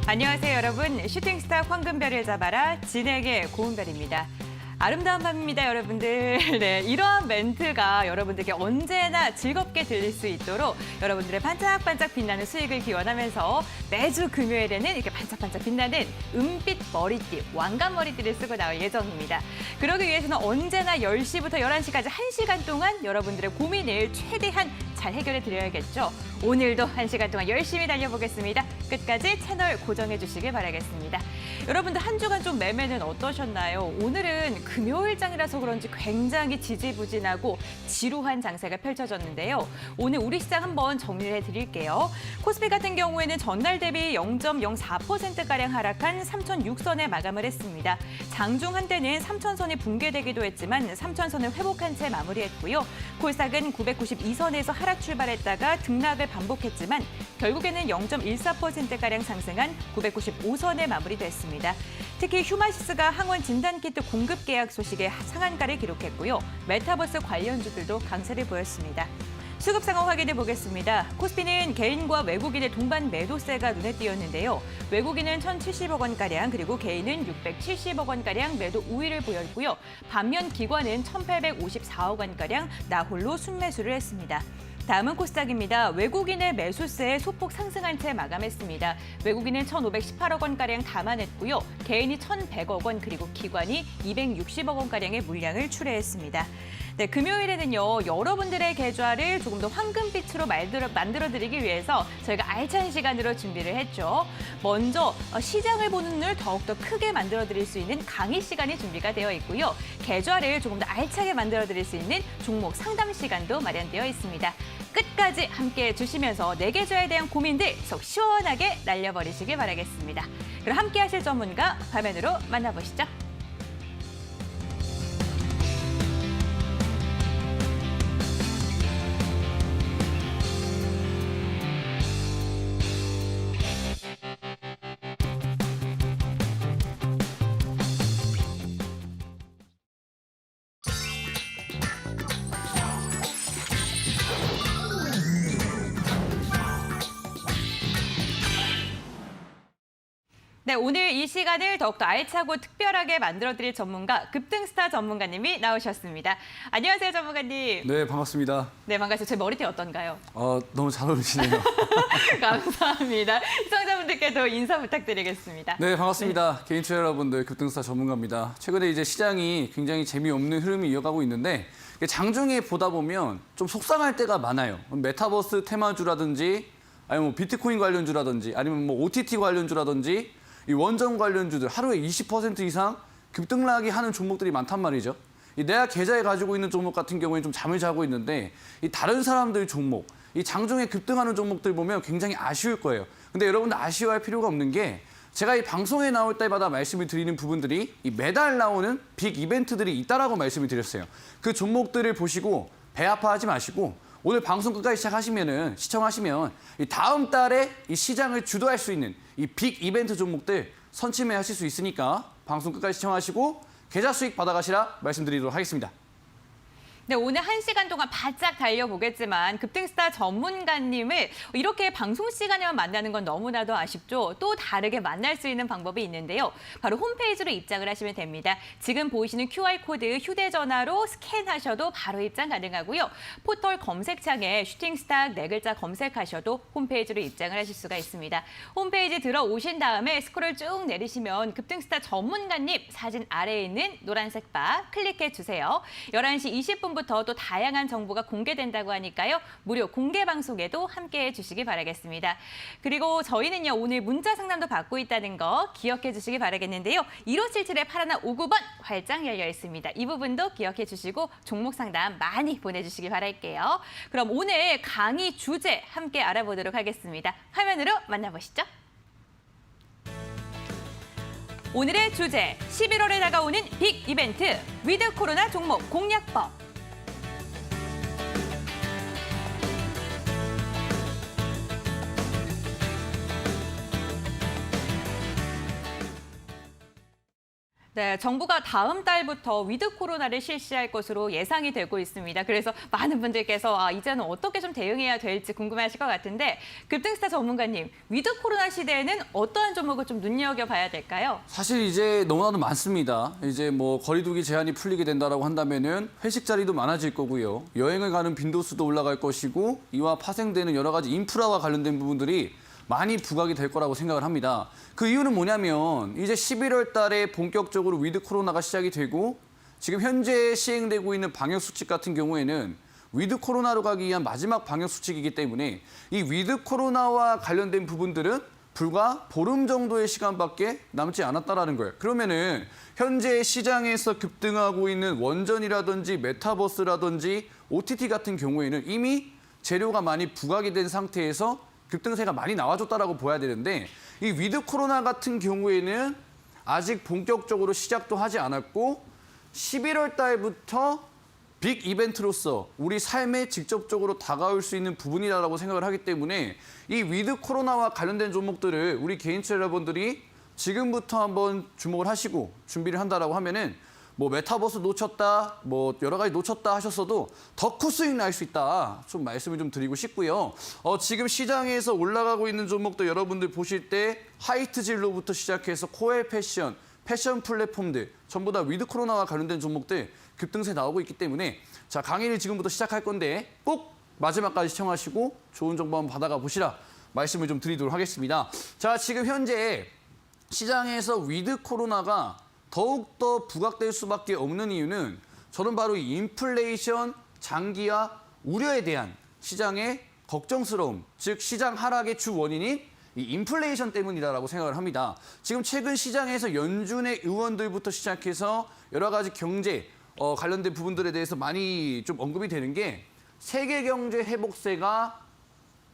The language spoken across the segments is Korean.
안녕하세요, 여러분. 슈팅스타 황금별을 잡아라 진에게 고운별입니다. 아름다운 밤입니다, 여러분들. 네, 이러한 멘트가 여러분들께 언제나 즐겁게 들릴 수 있도록 여러분들의 반짝반짝 빛나는 수익을 기원하면서 매주 금요일에는 이렇게 반짝반짝 빛나는 은빛 머리띠, 왕관 머리띠를 쓰고 나올 예정입니다. 그러기 위해서는 언제나 10시부터 11시까지 1시간 동안 여러분들의 고민을 최대한 잘 해결해 드려야겠죠. 오늘도 1시간 동안 열심히 달려보겠습니다. 끝까지 채널 고정해 주시길 바라겠습니다. 여러분들 한 주간 좀 매매는 어떠셨나요? 오늘은 금요일장이라서 그런지 굉장히 지지부진하고 지루한 장세가 펼쳐졌는데요. 오늘 우리 시장 한번 정리를 해드릴게요. 코스피 같은 경우에는 전날 대비 0.04%가량 하락한 3,006선에 마감을 했습니다. 장중 한때는 3,000선이 붕괴되기도 했지만 3,000선을 회복한 채 마무리했고요. 코스닥은 992선에서 하락 출발했다가 등락을 반복했지만 결국에는 0.14%가량 상승한 995선에 마무리됐습니다. 특히 휴마시스가 항원 진단키트 공급 계약 소식에 상한가를 기록했고요. 메타버스 관련주들도 강세를 보였습니다. 수급 상황 확인해 보겠습니다. 코스피는 개인과 외국인의 동반 매도세가 눈에 띄었는데요. 외국인은 1,070억 원가량, 그리고 개인은 670억 원가량 매도 우위를 보였고요. 반면 기관은 1,854억 원가량 나홀로 순매수를 했습니다. 다음은 코스닥입니다. 외국인의 매수세에 소폭 상승한 채 마감했습니다. 외국인은 1,518억 원가량 감안했고요. 개인이 1,100억 원, 그리고 기관이 260억 원가량의 물량을 출회했습니다. 네, 금요일에는요, 여러분들의 계좌를 조금 더 황금빛으로 만들어드리기 위해서 저희가 알찬 시간으로 준비를 했죠. 먼저 시장을 보는 눈을 더욱더 크게 만들어드릴 수 있는 강의 시간이 준비가 되어 있고요. 계좌를 조금 더 알차게 만들어드릴 수 있는 종목 상담 시간도 마련되어 있습니다. 끝까지 함께해 주시면서 내 계좌에 대한 고민들 속 시원하게 날려버리시길 바라겠습니다. 그럼 함께하실 전문가 화면으로 만나보시죠. 네, 오늘 이 시간을 더욱더 알차고 특별하게 만들어드릴 전문가, 급등스타 전문가님이 나오셨습니다. 안녕하세요, 전문가님. 네, 반갑습니다. 네, 반갑습니다. 제 머리띠 어떤가요? 너무 잘 어울리시네요. 감사합니다. 시청자분들께도 인사 부탁드리겠습니다. 네, 반갑습니다. 개인 투자 여러분들, 급등스타 전문가입니다. 최근에 이제 시장이 굉장히 재미없는 흐름이 이어가고 있는데 장중에 보다 보면 좀 속상할 때가 많아요. 메타버스 테마주라든지 아니면 뭐 비트코인 관련주라든지 아니면 뭐 OTT 관련주라든지 이 원전 관련주들 하루에 20% 이상 급등락이 하는 종목들이 많단 말이죠. 내가 계좌에 가지고 있는 종목 같은 경우에 좀 잠을 자고 있는데 이 다른 사람들 종목, 이 장중에 급등하는 종목들 보면 굉장히 아쉬울 거예요. 근데 여러분들 아쉬워할 필요가 없는 게 제가 이 방송에 나올 때마다 말씀을 드리는 부분들이 이 매달 나오는 빅 이벤트들이 있다라고 말씀을 드렸어요. 그 종목들을 보시고 배 아파하지 마시고 오늘 방송 끝까지 시청하시면 이 다음 달에 이 시장을 주도할 수 있는 이 빅 이벤트 종목들 선침해하실 수 있으니까 방송 끝까지 시청하시고 계좌 수익 받아가시라 말씀드리도록 하겠습니다. 네, 오늘 1시간 동안 바짝 달려보겠지만 급등스타 전문가님을 이렇게 방송 시간에만 만나는 건 너무나도 아쉽죠. 또 다르게 만날 수 있는 방법이 있는데요. 바로 홈페이지로 입장을 하시면 됩니다. 지금 보이시는 QR코드 휴대전화로 스캔하셔도 바로 입장 가능하고요. 포털 검색창에 슈팅스타 네 글자 검색하셔도 홈페이지로 입장을 하실 수가 있습니다. 홈페이지 들어오신 다음에 스크롤 쭉 내리시면 급등스타 전문가님 사진 아래에 있는 노란색 바 클릭해 주세요. 11시 20분부터 또 다양한 정보가 공개된다고 하니까요. 무료 공개 방송에도 함께해 주시기 바라겠습니다. 그리고 저희는요, 오늘 문자 상담도 받고 있다는 거 기억해 주시기 바라겠는데요. 1577-8159번 활짝 열려 있습니다. 이 부분도 기억해 주시고 종목 상담 많이 보내주시기 바랄게요. 그럼 오늘 강의 주제 함께 알아보도록 하겠습니다. 화면으로 만나보시죠. 오늘의 주제, 11월에 다가오는 빅 이벤트, 위드 코로나 종목 공략법. 네, 정부가 다음 달부터 위드 코로나를 실시할 것으로 예상이 되고 있습니다. 그래서 많은 분들께서 이제는 어떻게 좀 대응해야 될지 궁금해하실 것 같은데 급등스타 전문가님, 위드 코로나 시대에는 어떠한 종목을 좀 눈여겨봐야 될까요? 사실 이제 너무나도 많습니다. 이제 뭐 거리두기 제한이 풀리게 된다라고 한다면은 회식 자리도 많아질 거고요. 여행을 가는 빈도수도 올라갈 것이고 이와 파생되는 여러 가지 인프라와 관련된 부분들이 많이 부각이 될 거라고 생각을 합니다. 그 이유는 뭐냐면 이제 11월 달에 본격적으로 위드 코로나가 시작이 되고 지금 현재 시행되고 있는 방역 수칙 같은 경우에는 위드 코로나로 가기 위한 마지막 방역 수칙이기 때문에 이 위드 코로나와 관련된 부분들은 불과 보름 정도의 시간밖에 남지 않았다라는 거예요. 그러면은 현재 시장에서 급등하고 있는 원전이라든지 메타버스라든지 OTT 같은 경우에는 이미 재료가 많이 부각이 된 상태에서 급등세가 많이 나와줬다라고 봐야 되는데 이 위드 코로나 같은 경우에는 아직 본격적으로 시작도 하지 않았고 11월 달부터 빅 이벤트로서 우리 삶에 직접적으로 다가올 수 있는 부분이라고 생각을 하기 때문에 이 위드 코로나와 관련된 종목들을 우리 개인투자 여러분들이 지금부터 한번 주목을 하시고 준비를 한다라고 하면은 뭐 메타버스 놓쳤다, 뭐 여러 가지 놓쳤다 하셨어도 더 큰 수익 날 수 있다. 좀 말씀을 좀 드리고 싶고요. 지금 시장에서 올라가고 있는 종목도 여러분들 보실 때 화이트 진로부터 시작해서 코엘 패션, 패션 플랫폼들 전부 다 위드 코로나와 관련된 종목들 급등세 나오고 있기 때문에 자 강의를 지금부터 시작할 건데 꼭 마지막까지 시청하시고 좋은 정보 한번 받아가 보시라 말씀을 좀 드리도록 하겠습니다. 자 지금 현재 시장에서 위드 코로나가 더욱더 부각될 수밖에 없는 이유는 저는 바로 이 인플레이션 장기화 우려에 대한 시장의 걱정스러움, 즉 시장 하락의 주 원인인 이 인플레이션 때문이다라고 생각을 합니다. 지금 최근 시장에서 연준의 의원들부터 시작해서 여러 가지 경제 관련된 부분들에 대해서 많이 좀 언급이 되는 게 세계 경제 회복세가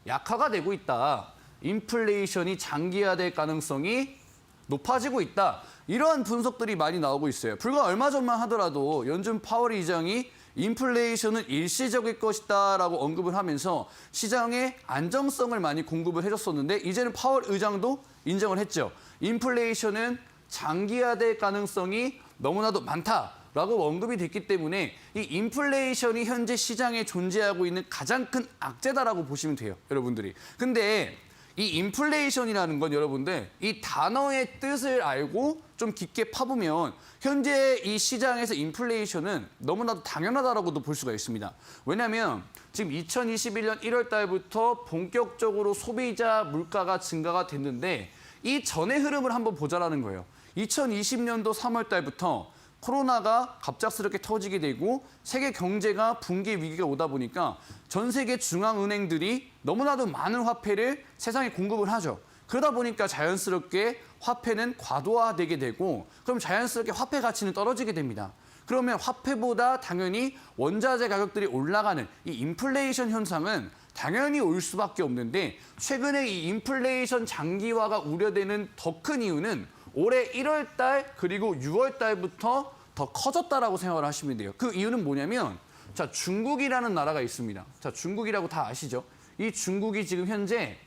약화가 되고 있다. 인플레이션이 장기화될 가능성이 높아지고 있다. 이러한 분석들이 많이 나오고 있어요. 불과 얼마 전만 하더라도 연준 파월 의장이 인플레이션은 일시적일 것이다라고 언급을 하면서 시장의 안정성을 많이 공급을 해줬었는데 이제는 파월 의장도 인정을 했죠. 인플레이션은 장기화될 가능성이 너무나도 많다라고 언급이 됐기 때문에 이 인플레이션이 현재 시장에 존재하고 있는 가장 큰 악재다라고 보시면 돼요, 여러분들이. 근데 이 인플레이션이라는 건 여러분들 이 단어의 뜻을 알고 좀 깊게 파보면 현재 이 시장에서 인플레이션은 너무나도 당연하다라고도 볼 수가 있습니다. 왜냐하면 지금 2021년 1월 달부터 본격적으로 소비자 물가가 증가가 됐는데 이 전의 흐름을 한번 보자라는 거예요. 2020년도 3월 달부터 코로나가 갑작스럽게 터지게 되고 세계 경제가 붕괴 위기가 오다 보니까 전 세계 중앙은행들이 너무나도 많은 화폐를 세상에 공급을 하죠. 그러다 보니까 자연스럽게 화폐는 과도화되게 되고 그럼 자연스럽게 화폐 가치는 떨어지게 됩니다. 그러면 화폐보다 당연히 원자재 가격들이 올라가는 이 인플레이션 현상은 당연히 올 수밖에 없는데 최근에 이 인플레이션 장기화가 우려되는 더 큰 이유는 올해 1월 달 그리고 6월 달부터 더 커졌다라고 생각을 하시면 돼요. 그 이유는 뭐냐면 자 중국이라는 나라가 있습니다. 자 중국이라고 다 아시죠? 이 중국이 지금 현재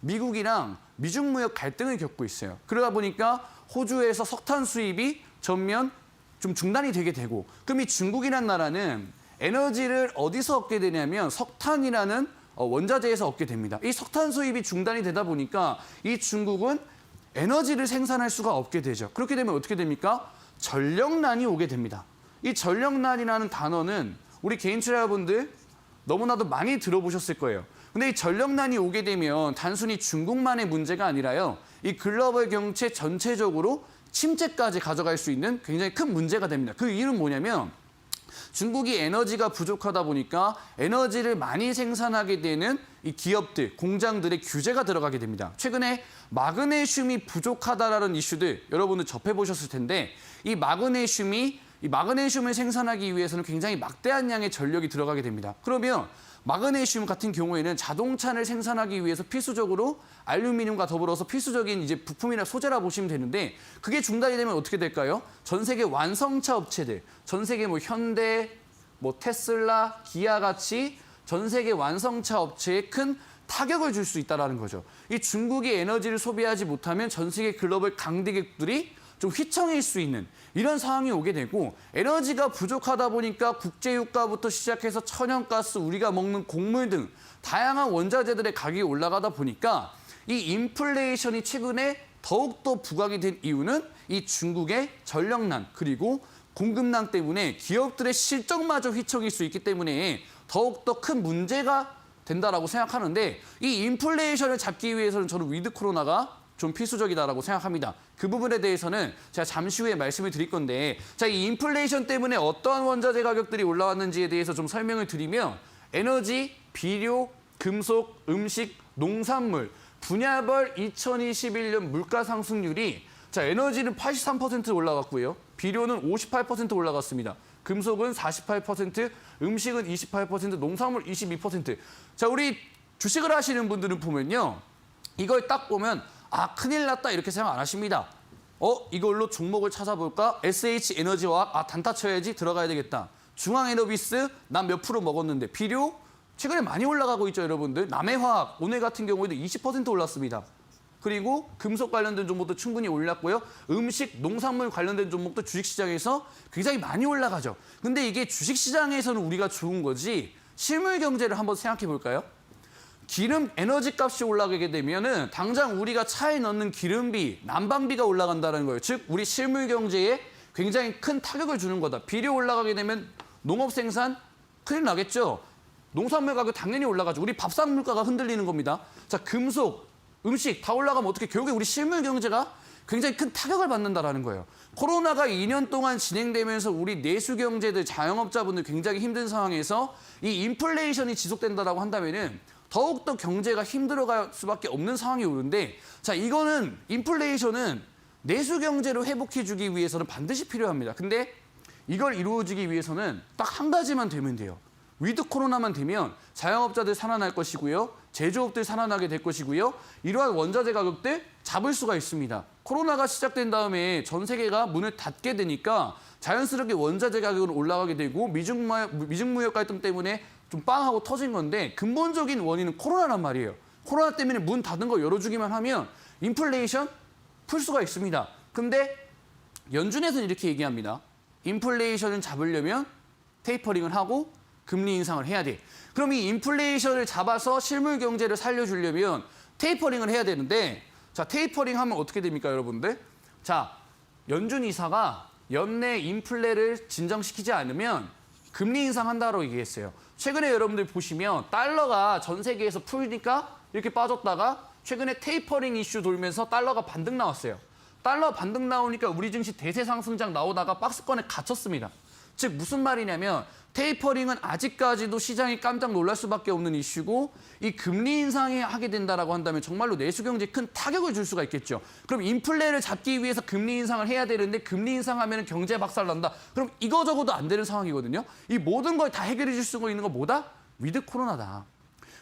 미국이랑 미중 무역 갈등을 겪고 있어요. 그러다 보니까 호주에서 석탄 수입이 전면 좀 중단이 되게 되고 그럼 이 중국이라는 나라는 에너지를 어디서 얻게 되냐면 석탄이라는 원자재에서 얻게 됩니다. 이 석탄 수입이 중단이 되다 보니까 이 중국은 에너지를 생산할 수가 없게 되죠. 그렇게 되면 어떻게 됩니까? 전력난이 오게 됩니다. 이 전력난이라는 단어는 우리 개인 투자자분들 너무나도 많이 들어보셨을 거예요. 근데 이 전력난이 오게 되면 단순히 중국만의 문제가 아니라요. 이 글로벌 경제 전체적으로 침체까지 가져갈 수 있는 굉장히 큰 문제가 됩니다. 그 이유는 뭐냐면 중국이 에너지가 부족하다 보니까 에너지를 많이 생산하게 되는 이 기업들, 공장들의 규제가 들어가게 됩니다. 최근에 마그네슘이 부족하다라는 이슈들 여러분들 접해보셨을 텐데 이 마그네슘을 생산하기 위해서는 굉장히 막대한 양의 전력이 들어가게 됩니다. 그러면 마그네슘 같은 경우에는 자동차를 생산하기 위해서 필수적으로 알루미늄과 더불어서 필수적인 이제 부품이나 소재라 보시면 되는데 그게 중단이 되면 어떻게 될까요? 전 세계 완성차 업체들, 전 세계 뭐 현대, 뭐 테슬라, 기아 같이 전 세계 완성차 업체에 큰 타격을 줄 수 있다는 거죠. 이 중국이 에너지를 소비하지 못하면 전 세계 글로벌 강대국들이 좀 휘청일 수 있는 이런 상황이 오게 되고 에너지가 부족하다 보니까 국제유가부터 시작해서 천연가스, 우리가 먹는 곡물 등 다양한 원자재들의 가격이 올라가다 보니까 이 인플레이션이 최근에 더욱더 부각이 된 이유는 이 중국의 전력난 그리고 공급난 때문에 기업들의 실적마저 휘청일 수 있기 때문에 더욱더 큰 문제가 된다라고 생각하는데 이 인플레이션을 잡기 위해서는 저는 위드 코로나가 좀 필수적이다라고 생각합니다. 그 부분에 대해서는 제가 잠시 후에 말씀을 드릴 건데 자, 이 인플레이션 때문에 어떠한 원자재 가격들이 올라왔는지에 대해서 좀 설명을 드리면 에너지, 비료, 금속, 음식, 농산물, 분야별 2021년 물가 상승률이 자, 에너지는 83% 올라갔고요. 비료는 58% 올라갔습니다. 금속은 48%, 음식은 28%, 농산물 22%. 자, 우리 주식을 하시는 분들은 보면요. 이걸 딱 보면 아, 큰일 났다 이렇게 생각 안 하십니다. 이걸로 종목을 찾아볼까? SH에너지화학, 아, 단타 쳐야지 들어가야 되겠다. 중앙에너비스, 난 몇 프로 먹었는데. 비료, 최근에 많이 올라가고 있죠, 여러분들. 남해화학, 오늘 같은 경우에도 20% 올랐습니다. 그리고 금속 관련된 종목도 충분히 올랐고요. 음식, 농산물 관련된 종목도 주식시장에서 굉장히 많이 올라가죠. 근데 이게 주식시장에서는 우리가 좋은 거지 실물 경제를 한번 생각해 볼까요? 기름, 에너지 값이 올라가게 되면은 당장 우리가 차에 넣는 기름비, 난방비가 올라간다는 거예요. 즉, 우리 실물 경제에 굉장히 큰 타격을 주는 거다. 비료 올라가게 되면 농업 생산 큰일 나겠죠. 농산물 가격 당연히 올라가죠. 우리 밥상 물가가 흔들리는 겁니다. 자, 금속, 음식 다 올라가면 어떻게 결국에 우리 실물 경제가 굉장히 큰 타격을 받는다라는 거예요. 코로나가 2년 동안 진행되면서 우리 내수 경제들, 자영업자분들 굉장히 힘든 상황에서 이 인플레이션이 지속된다라고 한다면은 더욱더 경제가 힘들어갈 수밖에 없는 상황이 오는데 자, 이거는 인플레이션은 내수 경제로 회복해주기 위해서는 반드시 필요합니다. 근데 이걸 이루어지기 위해서는 딱 한 가지만 되면 돼요. 위드 코로나만 되면 자영업자들 살아날 것이고요. 제조업들 살아나게 될 것이고요. 이러한 원자재 가격들 잡을 수가 있습니다. 코로나가 시작된 다음에 전 세계가 문을 닫게 되니까 자연스럽게 원자재 가격은 올라가게 되고 미중무역 갈등 때문에 좀 빵하고 터진 건데 근본적인 원인은 코로나란 말이에요. 코로나 때문에 문 닫은 거 열어주기만 하면 인플레이션 풀 수가 있습니다. 근데 연준에서는 이렇게 얘기합니다. 인플레이션을 잡으려면 테이퍼링을 하고 금리 인상을 해야 돼. 그럼 이 인플레이션을 잡아서 실물 경제를 살려주려면 테이퍼링을 해야 되는데 자, 테이퍼링 하면 어떻게 됩니까, 여러분들? 자, 연준 이사가 연내 인플레를 진정시키지 않으면 금리 인상한다고 얘기했어요. 최근에 여러분들 보시면 달러가 전 세계에서 풀니까 이렇게 빠졌다가 최근에 테이퍼링 이슈 돌면서 달러가 반등 나왔어요. 달러 반등 나오니까 우리 증시 대세 상승장 나오다가 박스권에 갇혔습니다. 즉 무슨 말이냐면 테이퍼링은 아직까지도 시장이 깜짝 놀랄 수밖에 없는 이슈고 이 금리 인상이 하게 된다라고 한다면 정말로 내수 경제에 큰 타격을 줄 수가 있겠죠. 그럼 인플레를 잡기 위해서 금리 인상을 해야 되는데 금리 인상하면 경제 박살 난다. 그럼 이거 적어도 안 되는 상황이거든요. 이 모든 걸 다 해결해 줄 수 있는 건 뭐다? 위드 코로나다.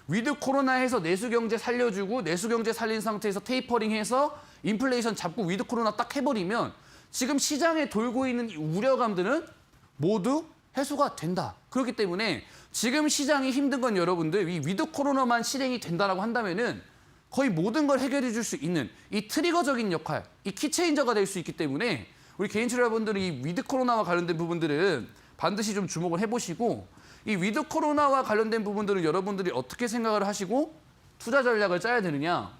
위드 코로나 해서 내수 경제 살려주고 내수 경제 살린 상태에서 테이퍼링 해서 인플레이션 잡고 위드 코로나 딱 해버리면 지금 시장에 돌고 있는 이 우려감들은 모두 해소가 된다. 그렇기 때문에 지금 시장이 힘든 건 여러분들 이 위드 코로나만 실행이 된다라고 한다면은 거의 모든 걸 해결해 줄 수 있는 이 트리거적인 역할, 이 키체인저가 될 수 있기 때문에 우리 개인 투자자분들이 이 위드 코로나와 관련된 부분들은 반드시 좀 주목을 해보시고 이 위드 코로나와 관련된 부분들은 여러분들이 어떻게 생각을 하시고 투자 전략을 짜야 되느냐.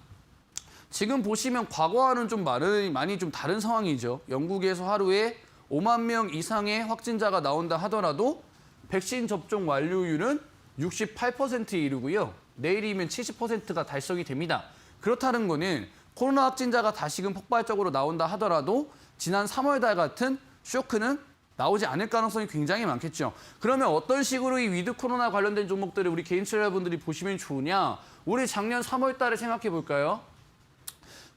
지금 보시면 과거와는 좀 많이 좀 다른 상황이죠. 영국에서 하루에 5만 명 이상의 확진자가 나온다 하더라도 백신 접종 완료율은 68%에 이르고요. 내일이면 70%가 달성이 됩니다. 그렇다는 거는 코로나 확진자가 다시금 폭발적으로 나온다 하더라도 지난 3월 달 같은 쇼크는 나오지 않을 가능성이 굉장히 많겠죠. 그러면 어떤 식으로 이 위드 코로나 관련된 종목들을 우리 개인 투자자분들이 보시면 좋으냐? 우리 작년 3월 달에 생각해 볼까요?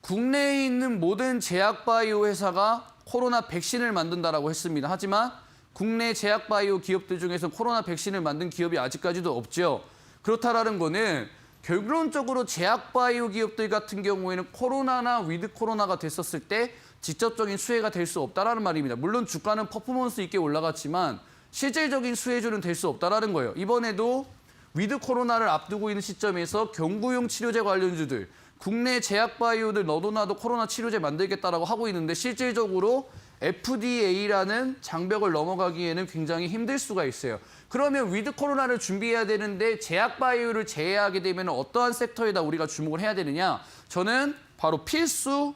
국내에 있는 모든 제약바이오 회사가 코로나 백신을 만든다라고 했습니다. 하지만 국내 제약바이오 기업들 중에서 코로나 백신을 만든 기업이 아직까지도 없죠. 그렇다라는 거는 결론적으로 제약바이오 기업들 같은 경우에는 코로나나 위드 코로나가 됐었을 때 직접적인 수혜가 될 수 없다라는 말입니다. 물론 주가는 퍼포먼스 있게 올라갔지만 실질적인 수혜주는 될 수 없다라는 거예요. 이번에도 위드 코로나를 앞두고 있는 시점에서 경구용 치료제 관련주들, 국내 제약바이오들 너도 나도 코로나 치료제 만들겠다라고 하고 있는데 실질적으로 FDA라는 장벽을 넘어가기에는 굉장히 힘들 수가 있어요. 그러면 위드 코로나를 준비해야 되는데 제약바이오를 제외하게 되면 어떠한 섹터에다 우리가 주목을 해야 되느냐? 저는 바로 필수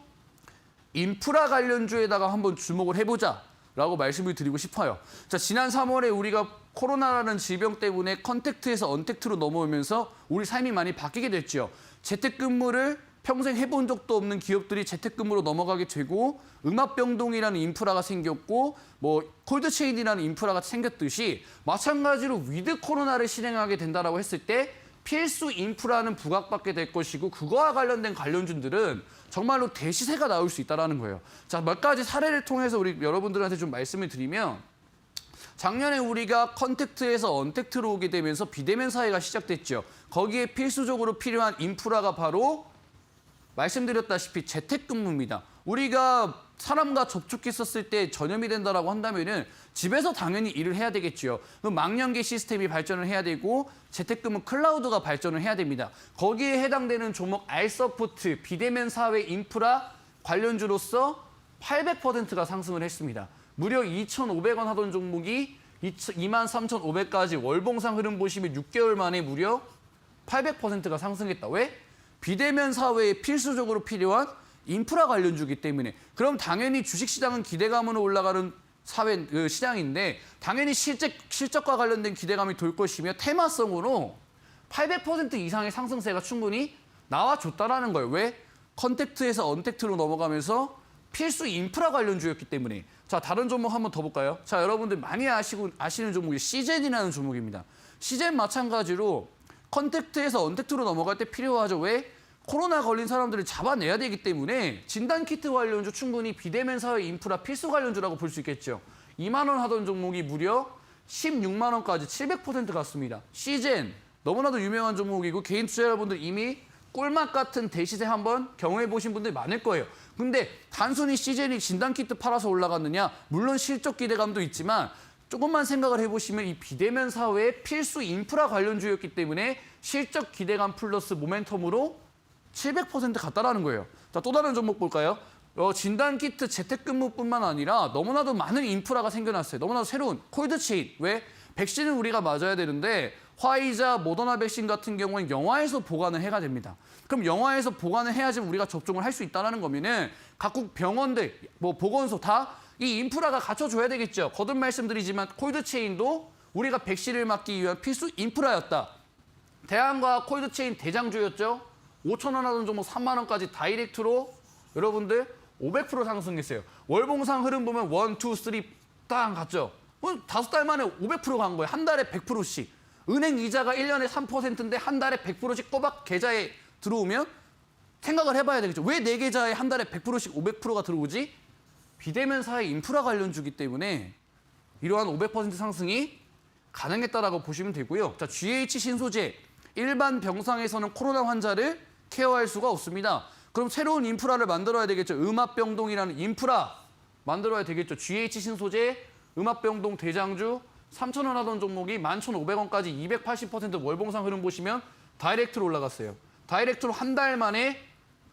인프라 관련주에다가 한번 주목을 해보자라고 말씀을 드리고 싶어요. 자, 지난 3월에 우리가 코로나라는 질병 때문에 컨택트에서 언택트로 넘어오면서 우리 삶이 많이 바뀌게 됐죠. 재택근무를 평생 해본 적도 없는 기업들이 재택근무로 넘어가게 되고 음압병동이라는 인프라가 생겼고 뭐 콜드체인이라는 인프라가 생겼듯이 마찬가지로 위드 코로나를 실행하게 된다라고 했을 때 필수 인프라는 부각받게 될 것이고 그거와 관련된 관련주들은 정말로 대시세가 나올 수 있다는 거예요. 자, 몇 가지 사례를 통해서 우리 여러분들한테 좀 말씀을 드리면 작년에 우리가 컨택트에서 언택트로 오게 되면서 비대면 사회가 시작됐죠. 거기에 필수적으로 필요한 인프라가 바로 말씀드렸다시피 재택근무입니다. 우리가 사람과 접촉했었을 때 전염이 된다라고 한다면은 집에서 당연히 일을 해야 되겠죠. 그럼 망연계 시스템이 발전을 해야 되고 재택근무 클라우드가 발전을 해야 됩니다. 거기에 해당되는 종목 알서포트 비대면 사회 인프라 관련주로서 800%가 상승을 했습니다. 무려 2,500원 하던 종목이 23,500까지 월봉상 흐름 보시면 6개월 만에 무려 800%가 상승했다. 왜? 비대면 사회에 필수적으로 필요한 인프라 관련주기 때문에. 그럼 당연히 주식시장은 기대감으로 올라가는 사회 시장인데 당연히 실적과 관련된 기대감이 돌 것이며 테마성으로 800% 이상의 상승세가 충분히 나와줬다라는 거예요. 왜? 컨택트에서 언택트로 넘어가면서 필수 인프라 관련주였기 때문에. 자, 다른 종목 한번 더 볼까요? 자, 여러분들 많이 아시는 종목이 시젠이라는 종목입니다. 시젠 마찬가지로 컨택트에서 언택트로 넘어갈 때 필요하죠. 왜? 코로나 걸린 사람들을 잡아내야 되기 때문에 진단키트 관련주 충분히 비대면 사회 인프라 필수 관련주라고 볼 수 있겠죠. 2만 원 하던 종목이 무려 16만 원까지 700% 갔습니다. 시젠 너무나도 유명한 종목이고 개인 투자자분들 이미 꿀맛 같은 대시세 한번 경험해 보신 분들 많을 거예요. 근데 단순히 시젠이 진단키트 팔아서 올라갔느냐? 물론 실적 기대감도 있지만 조금만 생각을 해보시면 이 비대면 사회의 필수 인프라 관련주였기 때문에 실적 기대감 플러스 모멘텀으로 700% 갔다라는 거예요. 자, 또 다른 종목 볼까요? 진단키트 재택근무뿐만 아니라 너무나도 많은 인프라가 생겨났어요. 너무나도 새로운 콜드체인. 왜? 백신은 우리가 맞아야 되는데 화이자, 모더나 백신 같은 경우는 영화에서 보관을 해야 됩니다. 그럼 영화에서 보관을 해야지 우리가 접종을 할 수 있다는 거면은 각국 병원들, 뭐 보건소 다 이 인프라가 갖춰줘야 되겠죠. 거듭 말씀드리지만 콜드체인도 우리가 백신을 맞기 위한 필수 인프라였다. 대한과학 콜드체인 대장주였죠. 5천 원 하던 종목 3만 원까지 다이렉트로 여러분들 500% 상승했어요. 월봉상 흐름 보면 1, 2, 3 딱 갔죠. 5달 만에 500%간 거예요. 한 달에 100%씩. 은행 이자가 1년에 3%인데 한 달에 100%씩 꼬박 계좌에 들어오면 생각을 해봐야 되겠죠. 왜 내 계좌에 한 달에 100%씩 500%가 들어오지? 비대면 사회 인프라 관련주기 때문에 이러한 500% 상승이 가능했다라고 보시면 되고요. 자, GH 신소재. 일반 병상에서는 코로나 환자를 케어할 수가 없습니다. 그럼 새로운 인프라를 만들어야 되겠죠. 음압병동이라는 인프라 만들어야 되겠죠. GH 신소재, 음압병동 대장주, 3,000원 하던 종목이 11,500원까지 280% 월봉상 흐름 보시면 다이렉트로 올라갔어요. 다이렉트로 한 달 만에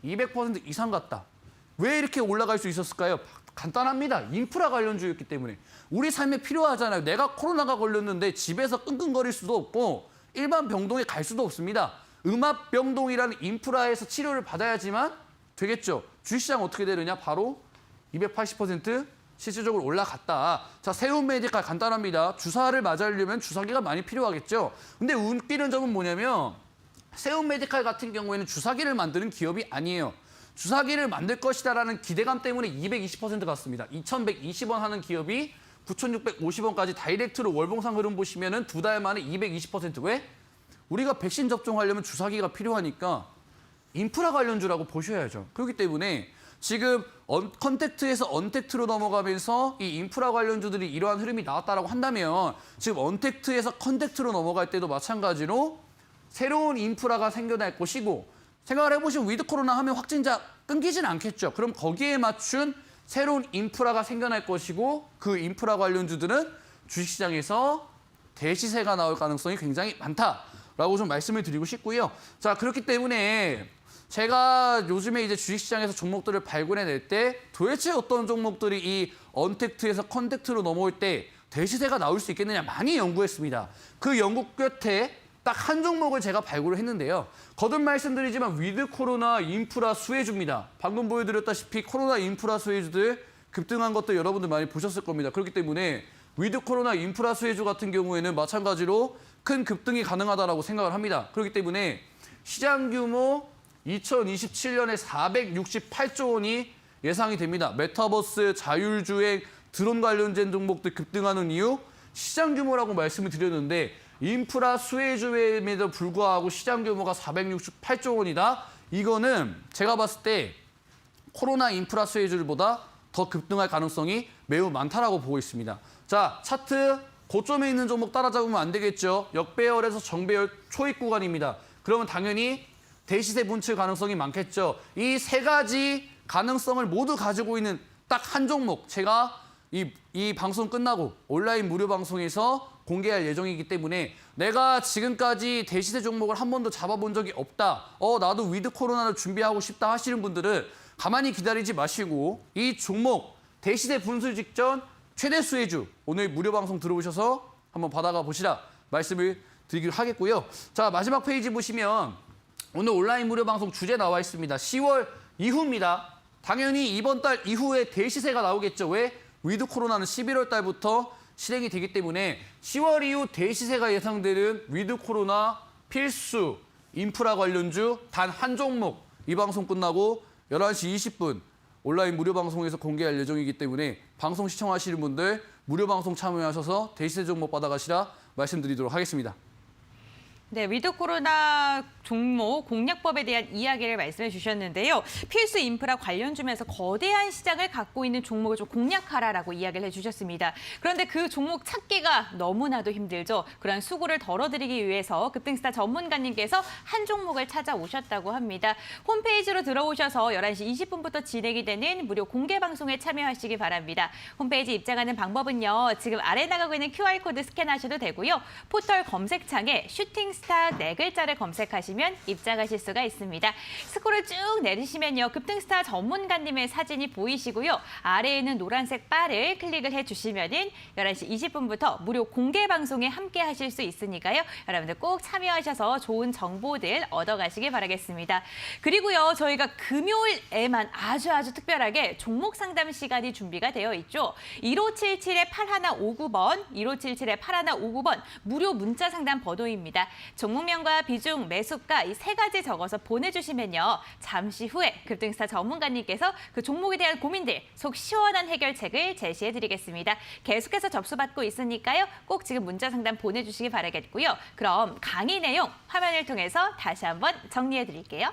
200% 이상 갔다. 왜 이렇게 올라갈 수 있었을까요? 간단합니다. 인프라 관련주였기 때문에. 우리 삶에 필요하잖아요. 내가 코로나가 걸렸는데 집에서 끙끙거릴 수도 없고 일반 병동에 갈 수도 없습니다. 음압병동이라는 인프라에서 치료를 받아야지만 되겠죠. 주식시장 어떻게 되느냐? 바로 280% 실질적으로 올라갔다. 자, 세운메디칼 간단합니다. 주사를 맞으려면 주사기가 많이 필요하겠죠. 근데 웃기는 점은 뭐냐면 세운메디칼 같은 경우에는 주사기를 만드는 기업이 아니에요. 주사기를 만들 것이다라는 기대감 때문에 220% 갔습니다. 2,120원 하는 기업이 9,650원까지 다이렉트로 월봉상 흐름 보시면은 두 달 만에 220%. 왜? 우리가 백신 접종하려면 주사기가 필요하니까 인프라 관련주라고 보셔야죠. 그렇기 때문에 지금 컨택트에서 언택트로 넘어가면서 이 인프라 관련주들이 이러한 흐름이 나왔다라고 한다면 지금 언택트에서 컨택트로 넘어갈 때도 마찬가지로 새로운 인프라가 생겨날 것이고 생각을 해보시면 위드 코로나 하면 확진자 끊기진 않겠죠. 그럼 거기에 맞춘 새로운 인프라가 생겨날 것이고 그 인프라 관련주들은 주식시장에서 대시세가 나올 가능성이 굉장히 많다라고 좀 말씀을 드리고 싶고요. 자, 그렇기 때문에 제가 요즘에 이제 주식시장에서 종목들을 발굴해낼 때 도대체 어떤 종목들이 이 언택트에서 컨택트로 넘어올 때 대시세가 나올 수 있겠느냐 많이 연구했습니다. 그 연구 끝에 딱 한 종목을 제가 발굴을 했는데요. 거듭 말씀드리지만 위드 코로나 인프라 수혜주입니다. 방금 보여드렸다시피 코로나 인프라 수혜주들 급등한 것도 여러분들 많이 보셨을 겁니다. 그렇기 때문에 위드 코로나 인프라 수혜주 같은 경우에는 마찬가지로 큰 급등이 가능하다고 생각을 합니다. 그렇기 때문에 시장 규모 2027년에 468조 원이 예상이 됩니다. 메타버스, 자율주행, 드론 관련된 종목들 급등하는 이유 시장 규모라고 말씀을 드렸는데 인프라 수혜주임에도 불구하고 시장 규모가 468조 원이다. 이거는 제가 봤을 때 코로나 인프라 수혜주들보다 더 급등할 가능성이 매우 많다라고 보고 있습니다. 자, 차트 고점에 있는 종목 따라잡으면 안 되겠죠. 역배열에서 정배열 초입 구간입니다. 그러면 당연히 대시세 분출 가능성이 많겠죠. 이 세 가지 가능성을 모두 가지고 있는 딱 한 종목 제가 이 방송 끝나고 온라인 무료 방송에서 공개할 예정이기 때문에 내가 지금까지 대시세 종목을 한 번도 잡아본 적이 없다. 나도 위드 코로나를 준비하고 싶다 하시는 분들은 가만히 기다리지 마시고 이 종목 대시세 분출 직전 최대 수혜주 오늘 무료 방송 들어오셔서 한번 받아가 보시라 말씀을 드리기로 하겠고요. 자, 마지막 페이지 보시면 오늘 온라인 무료 방송 주제 나와 있습니다. 10월 이후입니다. 당연히 이번 달 이후에 대시세가 나오겠죠. 왜? 위드 코로나는 11월 달부터 실행이 되기 때문에 10월 이후 대시세가 예상되는 위드 코로나 필수 인프라 관련주 단 한 종목 이 방송 끝나고 11시 20분 온라인 무료 방송에서 공개할 예정이기 때문에 방송 시청하시는 분들 무료 방송 참여하셔서 대시세 종목 받아가시라 말씀드리도록 하겠습니다. 네, 위드 코로나 종목 공략법에 대한 이야기를 말씀해 주셨는데요. 필수 인프라 관련주면서 거대한 시장을 갖고 있는 종목을 좀 공략하라라고 이야기를 해주셨습니다. 그런데 그 종목 찾기가 너무나도 힘들죠. 그런 수고를 덜어드리기 위해서 급등스타 전문가님께서 한 종목을 찾아오셨다고 합니다. 홈페이지로 들어오셔서 11시 20분부터 진행이 되는 무료 공개 방송에 참여하시기 바랍니다. 홈페이지 입장하는 방법은요. 지금 아래 나가고 있는 QR코드 스캔하셔도 되고요. 포털 검색창에 슈팅 스타 네 글자를 검색하시면 입장하실 수가 있습니다. 스크롤 쭉 내리시면요. 급등스타 전문가님의 사진이 보이시고요. 아래에 있는 노란색 바를 클릭을 해주시면은 11시 20분부터 무료 공개 방송에 함께 하실 수 있으니까요. 여러분들 꼭 참여하셔서 좋은 정보들 얻어가시기 바라겠습니다. 그리고요. 저희가 금요일에만 아주 특별하게 종목 상담 시간이 준비가 되어 있죠. 1577-8159번, 1577-8159번 무료 문자 상담 번호입니다. 종목명과 비중, 매수가 이 세 가지 적어서 보내주시면요. 잠시 후에 급등스타 전문가님께서 그 종목에 대한 고민들 속 시원한 해결책을 제시해드리겠습니다. 계속해서 접수받고 있으니까요. 꼭 지금 문자 상담 보내주시기 바라겠고요. 그럼 강의 내용 화면을 통해서 다시 한번 정리해드릴게요.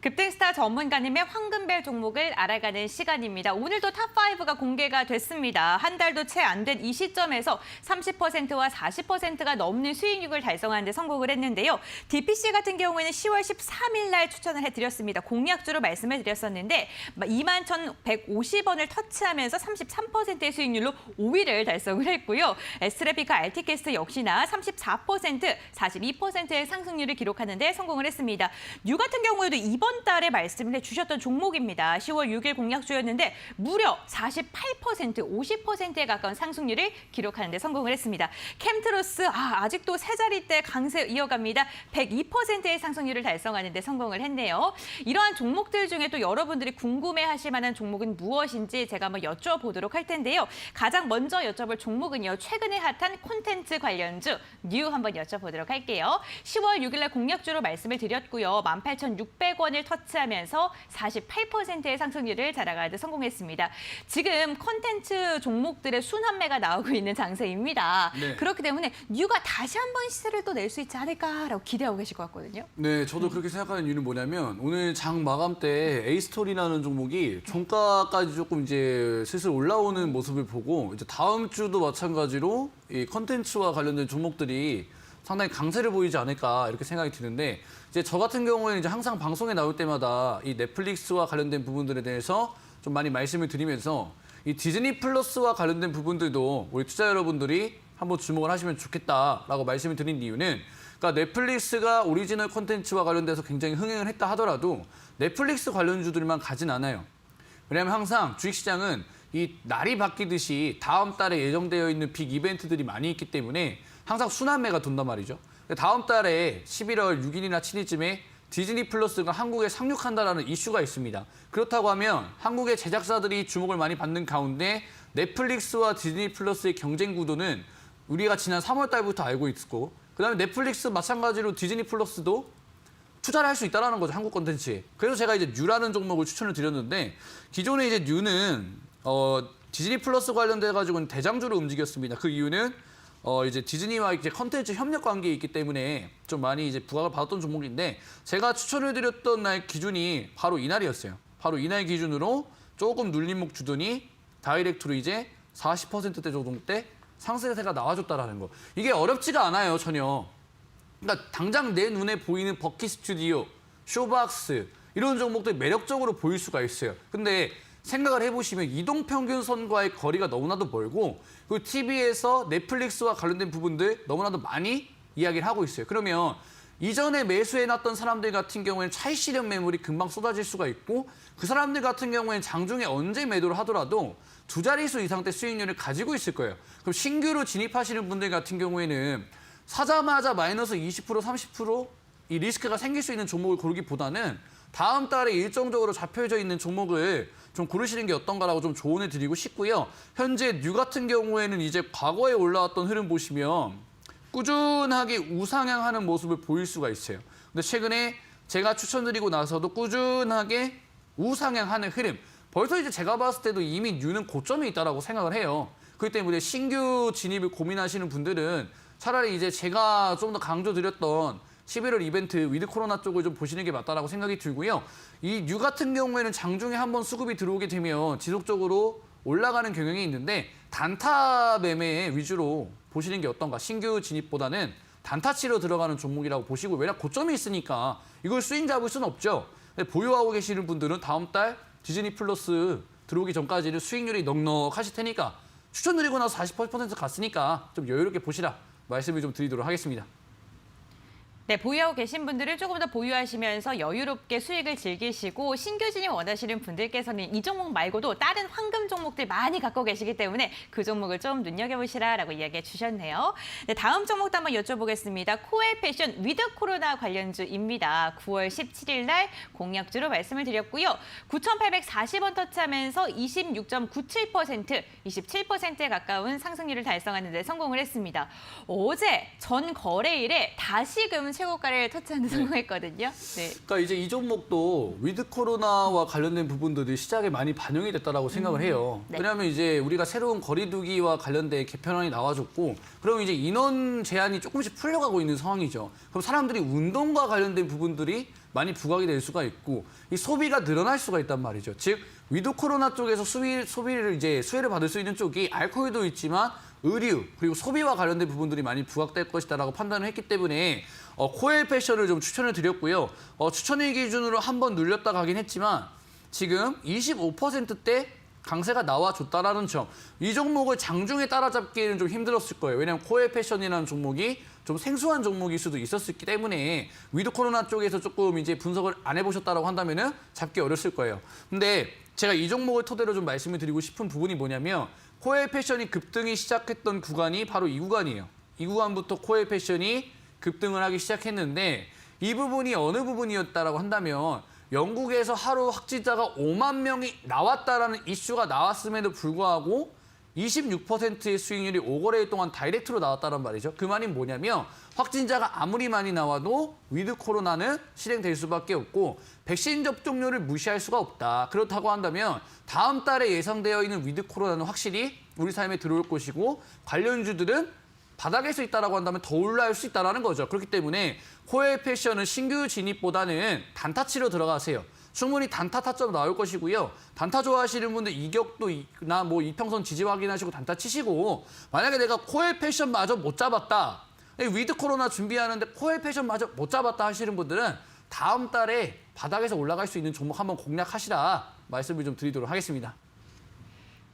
급등스타 전문가님의 황금벨 종목을 알아가는 시간입니다. 오늘도 탑5가 공개가 됐습니다. 한 달도 채 안 된 이 시점에서 30%와 40%가 넘는 수익률을 달성하는 데 성공을 했는데요. DPC 같은 경우에는 10월 13일 날 추천을 해드렸습니다. 공략주로 말씀을 드렸었는데 21,150원을 터치하면서 33%의 수익률로 5위를 달성을 했고요. 에스트래피카 RT캐스트 역시나 34%, 42%의 상승률을 기록하는 데 성공을 했습니다. 뉴 같은 경우에도 이번 저번 달에 말씀을 해주셨던 종목입니다. 10월 6일 공약주였는데 무려 48%, 50%에 가까운 상승률을 기록하는 데 성공을 했습니다. 캠트로스 아직도 세 자리대 강세 이어갑니다. 102%의 상승률을 달성하는 데 성공을 했네요. 이러한 종목들 중에 또 여러분들이 궁금해하실 만한 종목은 무엇인지 제가 한번 여쭤보도록 할 텐데요. 가장 먼저 여쭤볼 종목은요. 최근에 핫한 콘텐츠 관련주 뉴 한번 여쭤보도록 할게요. 10월 6일 날 공약주로 말씀을 드렸고요. 18,600원을 터치하면서 48%의 상승률을 자랑하는 데 성공했습니다. 지금 콘텐츠 종목들의 순환매가 나오고 있는 장세입니다. 네. 그렇기 때문에 뉴가 다시 한번 시세를 또 낼 수 있지 않을까라고 기대하고 계실 것 같거든요. 네, 저도 그렇게 생각하는 이유는 뭐냐면 오늘 장 마감 때 에이스토리라는 종목이 종가까지 조금 이제 슬슬 올라오는 모습을 보고 이제 다음 주도 마찬가지로 이 컨텐츠와 관련된 종목들이 상당히 강세를 보이지 않을까 이렇게 생각이 드는데 이제 저 같은 경우에는 이제 항상 방송에 나올 때마다 이 넷플릭스와 관련된 부분들에 대해서 좀 많이 말씀을 드리면서 이 디즈니 플러스와 관련된 부분들도 우리 투자 여러분들이 한번 주목을 하시면 좋겠다라고 말씀을 드린 이유는 그러니까 넷플릭스가 오리지널 콘텐츠와 관련돼서 굉장히 흥행을 했다 하더라도 넷플릭스 관련주들만 가진 않아요. 왜냐하면 항상 주식시장은 이 날이 바뀌듯이 다음 달에 예정되어 있는 빅 이벤트들이 많이 있기 때문에 항상 순환매가 돈단 말이죠. 다음 달에 11월 6일이나 7일쯤에 디즈니 플러스가 한국에 상륙한다라는 이슈가 있습니다. 그렇다고 하면 한국의 제작사들이 주목을 많이 받는 가운데 넷플릭스와 디즈니 플러스의 경쟁 구도는 우리가 지난 3월 달부터 알고 있고 그다음에 넷플릭스 마찬가지로 디즈니 플러스도 투자를 할 수 있다는 거죠. 한국 콘텐츠에. 그래서 제가 이제 뉴라는 종목을 추천을 드렸는데 기존에 이제 뉴는 디즈니 플러스 관련돼 가지고는 대장주로 움직였습니다. 그 이유는 이제 디즈니와 이제 컨텐츠 협력 관계에 있기 때문에 좀 많이 이제 부각을 받았던 종목인데 제가 추천을 드렸던 날 기준이 바로 이날이었어요. 바로 이날 기준으로 조금 눌림목 주더니 다이렉트로 이제 40%대 정도 때 상승세가 나와줬다라는 거. 이게 어렵지가 않아요, 전혀. 그러니까 당장 내 눈에 보이는 버킷 스튜디오, 쇼박스 이런 종목들이 매력적으로 보일 수가 있어요. 근데 생각을 해보시면 이동평균선과의 거리가 너무나도 멀고 그리고 TV에서 넷플릭스와 관련된 부분들 너무나도 많이 이야기를 하고 있어요. 그러면 이전에 매수해놨던 사람들 같은 경우에는 차익 실현 매물이 금방 쏟아질 수가 있고 그 사람들 같은 경우에는 장중에 언제 매도를 하더라도 두 자릿수 이상대 수익률을 가지고 있을 거예요. 그럼 신규로 진입하시는 분들 같은 경우에는 사자마자 마이너스 20%, 30%이 리스크가 생길 수 있는 종목을 고르기보다는 다음 달에 일정적으로 잡혀져 있는 종목을 좀 고르시는 게 어떤가라고 좀 조언을 드리고 싶고요. 현재 뉴 같은 경우에는 이제 과거에 올라왔던 흐름 보시면 꾸준하게 우상향하는 모습을 보일 수가 있어요. 근데 최근에 제가 추천드리고 나서도 꾸준하게 우상향하는 흐름. 벌써 이제 제가 봤을 때도 이미 뉴는 고점에 있다라고 생각을 해요. 그렇기 때문에 신규 진입을 고민하시는 분들은 차라리 이제 제가 좀 더 강조드렸던 11월 이벤트 위드 코로나 쪽을 좀 보시는 게 맞다라고 생각이 들고요. 이 뉴 같은 경우에는 장중에 한번 수급이 들어오게 되면 지속적으로 올라가는 경향이 있는데 단타 매매 위주로 보시는 게 어떤가. 신규 진입보다는 단타치로 들어가는 종목이라고 보시고 왜냐 고점이 있으니까 이걸 스윙 잡을 수는 없죠. 보유하고 계시는 분들은 다음 달 디즈니 플러스 들어오기 전까지는 수익률이 넉넉하실 테니까 추천드리고 나서 40% 갔으니까 좀 여유롭게 보시라 말씀을 좀 드리도록 하겠습니다. 네, 보유하고 계신 분들은 조금 더 보유하시면서 여유롭게 수익을 즐기시고 신규 진입 원하시는 분들께서는 이 종목 말고도 다른 황금 종목들 많이 갖고 계시기 때문에 그 종목을 좀 눈여겨보시라라고 이야기해 주셨네요. 네, 다음 종목도 한번 여쭤보겠습니다. 코엘 패션 위드 코로나 관련주입니다. 9월 17일 날 공약주로 말씀을 드렸고요. 9,840원 터치하면서 26.97%, 27%에 가까운 상승률을 달성하는 데 성공을 했습니다. 어제 전 거래일에 다시금 최고가를 터치하는 데 성공했거든요. 네. 그러니까 이제 이 종목도 위드 코로나와 관련된 부분들이 시장에 많이 반영이 됐다라고 생각을 해요. 네. 왜냐하면 이제 우리가 새로운 거리두기와 관련된 개편안이 나와줬고, 그럼 이제 인원 제한이 조금씩 풀려가고 있는 상황이죠. 그럼 사람들이 운동과 관련된 부분들이 많이 부각이 될 수가 있고, 이 소비가 늘어날 수가 있단 말이죠. 즉 위드 코로나 쪽에서 수혜를 받을 수 있는 쪽이 알코올도 있지만 의류 그리고 소비와 관련된 부분들이 많이 부각될 것이다라고 판단을 했기 때문에 코엘 패션을 좀 추천을 드렸고요. 추천일 기준으로 한번 눌렸다 가긴 했지만 지금 25%대 강세가 나와줬다라는 점. 이 종목을 장중에 따라잡기에는 좀 힘들었을 거예요. 왜냐하면 코엘 패션이라는 종목이 좀 생소한 종목일 수도 있었기 때문에 위드 코로나 쪽에서 조금 이제 분석을 안 해보셨다라고 한다면은 잡기 어렸을 거예요. 근데 제가 이 종목을 토대로 좀 말씀을 드리고 싶은 부분이 뭐냐면 코엘 패션이 급등이 시작했던 구간이 바로 이 구간이에요. 이 구간부터 코엘 패션이 급등을 하기 시작했는데 이 부분이 어느 부분이었다라고 한다면 영국에서 하루 확진자가 5만 명이 나왔다라는 이슈가 나왔음에도 불구하고 26%의 수익률이 5거래일 동안 다이렉트로 나왔다는 말이죠. 그 말이 뭐냐면 확진자가 아무리 많이 나와도 위드 코로나는 실행될 수밖에 없고 백신 접종률을 무시할 수가 없다. 그렇다고 한다면 다음 달에 예상되어 있는 위드 코로나는 확실히 우리 삶에 들어올 것이고 관련주들은 바닥에서 있다라고 한다면 더 올라올 수 있다는 거죠. 그렇기 때문에 코엘 패션은 신규 진입보다는 단타치로 들어가세요. 충분히 단타 타점 나올 것이고요. 단타 좋아하시는 분들 이격도나 뭐 이평선 지지 확인하시고 단타 치시고 만약에 내가 코엘 패션마저 못 잡았다. 위드 코로나 준비하는데 코엘 패션마저 못 잡았다 하시는 분들은 다음 달에 바닥에서 올라갈 수 있는 종목 한번 공략하시라 말씀을 좀 드리도록 하겠습니다.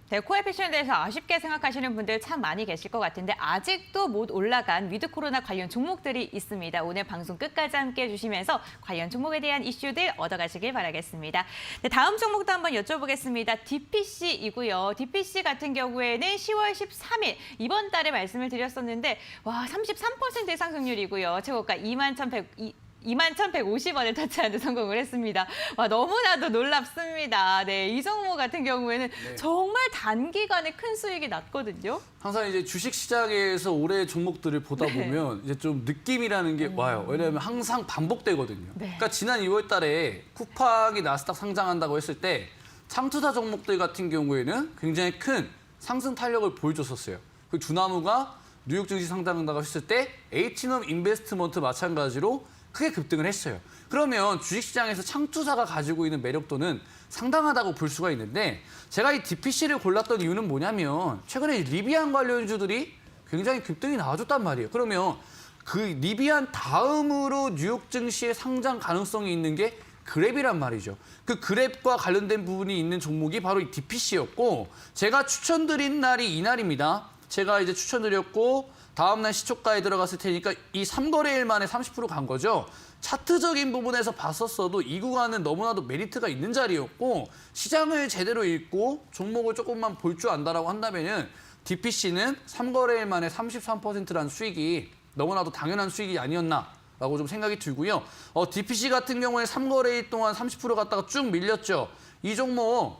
네, 코엘 패션에 대해서 아쉽게 생각하시는 분들 참 많이 계실 것 같은데 아직도 못 올라간 위드 코로나 관련 종목들이 있습니다. 오늘 방송 끝까지 함께해 주시면서 관련 종목에 대한 이슈들 얻어가시길 바라겠습니다. 네, 다음 종목도 한번 여쭤보겠습니다. DPC이고요. DPC 같은 경우에는 10월 13일 이번 달에 말씀을 드렸었는데 와 33%의 상승률이고요. 최고가 21,150원을 터치하는 데 성공을 했습니다. 와, 너무나도 놀랍습니다. 네, 이 종목 같은 경우에는 정말 단기간에 큰 수익이 났거든요. 항상 이제 주식 시장에서 올해 종목들을 보다 보면 이제 좀 느낌이라는 게 와요. 왜냐하면 항상 반복되거든요. 그러니까 지난 2월 달에 쿠팡이 나스닥 상장한다고 했을 때 창투사 종목들 같은 경우에는 굉장히 큰 상승 탄력을 보여줬었어요. 그 주나무가 뉴욕 증시 상장한다고 했을 때 H넘 인베스트먼트 마찬가지로 크게 급등을 했어요. 그러면 주식시장에서 창투사가 가지고 있는 매력도는 상당하다고 볼 수가 있는데 제가 이 DPC를 골랐던 이유는 뭐냐면 최근에 리비안 관련주들이 굉장히 급등이 나와줬단 말이에요. 그러면 그 리비안 다음으로 뉴욕 증시의 상장 가능성이 있는 게 그랩이란 말이죠. 그 그랩과 관련된 부분이 있는 종목이 바로 이 DPC였고 제가 추천드린 날이 이날입니다. 제가 이제 추천드렸고 다음날 시초가에 들어갔을 테니까 이 3거래일 만에 30% 간 거죠. 차트적인 부분에서 봤었어도 이 구간은 너무나도 메리트가 있는 자리였고 시장을 제대로 읽고 종목을 조금만 볼 줄 안다라고 한다면은 DPC는 3거래일 만에 33%라는 수익이 너무나도 당연한 수익이 아니었나라고 좀 생각이 들고요. DPC 같은 경우에 3거래일 동안 30% 갔다가 쭉 밀렸죠. 이 종목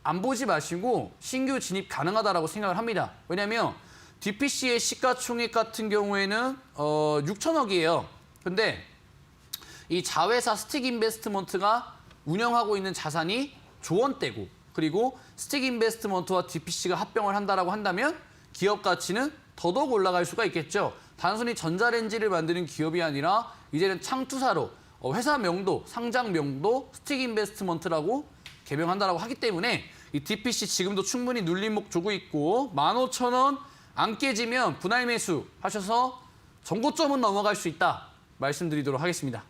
안 보지 마시고 신규 진입 가능하다라고 생각을 합니다. 왜냐하면 DPC의 시가총액 같은 경우에는 6천억이에요. 근데 이 자회사 스틱 인베스트먼트가 운영하고 있는 자산이 조원대고 그리고 스틱 인베스트먼트와 DPC가 합병을 한다라고 한다면 기업 가치는 더더욱 올라갈 수가 있겠죠. 단순히 전자레인지를 만드는 기업이 아니라 이제는 창투사로 회사 명도, 상장 명도 스틱 인베스트먼트라고 개명한다라고 하기 때문에 이 DPC 지금도 충분히 눌림목 조고 있고 15,000원 안 깨지면 분할 매수 하셔서 정고점은 넘어갈 수 있다 말씀드리도록 하겠습니다.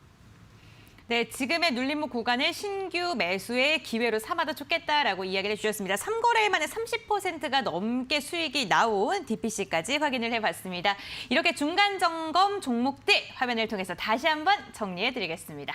네, 지금의 눌림목 구간을 신규 매수의 기회로 삼아도 좋겠다라고 이야기를 해주셨습니다. 3거래일 만에 30%가 넘게 수익이 나온 DPC까지 확인을 해봤습니다. 이렇게 중간 점검 종목들 화면을 통해서 다시 한번 정리해드리겠습니다.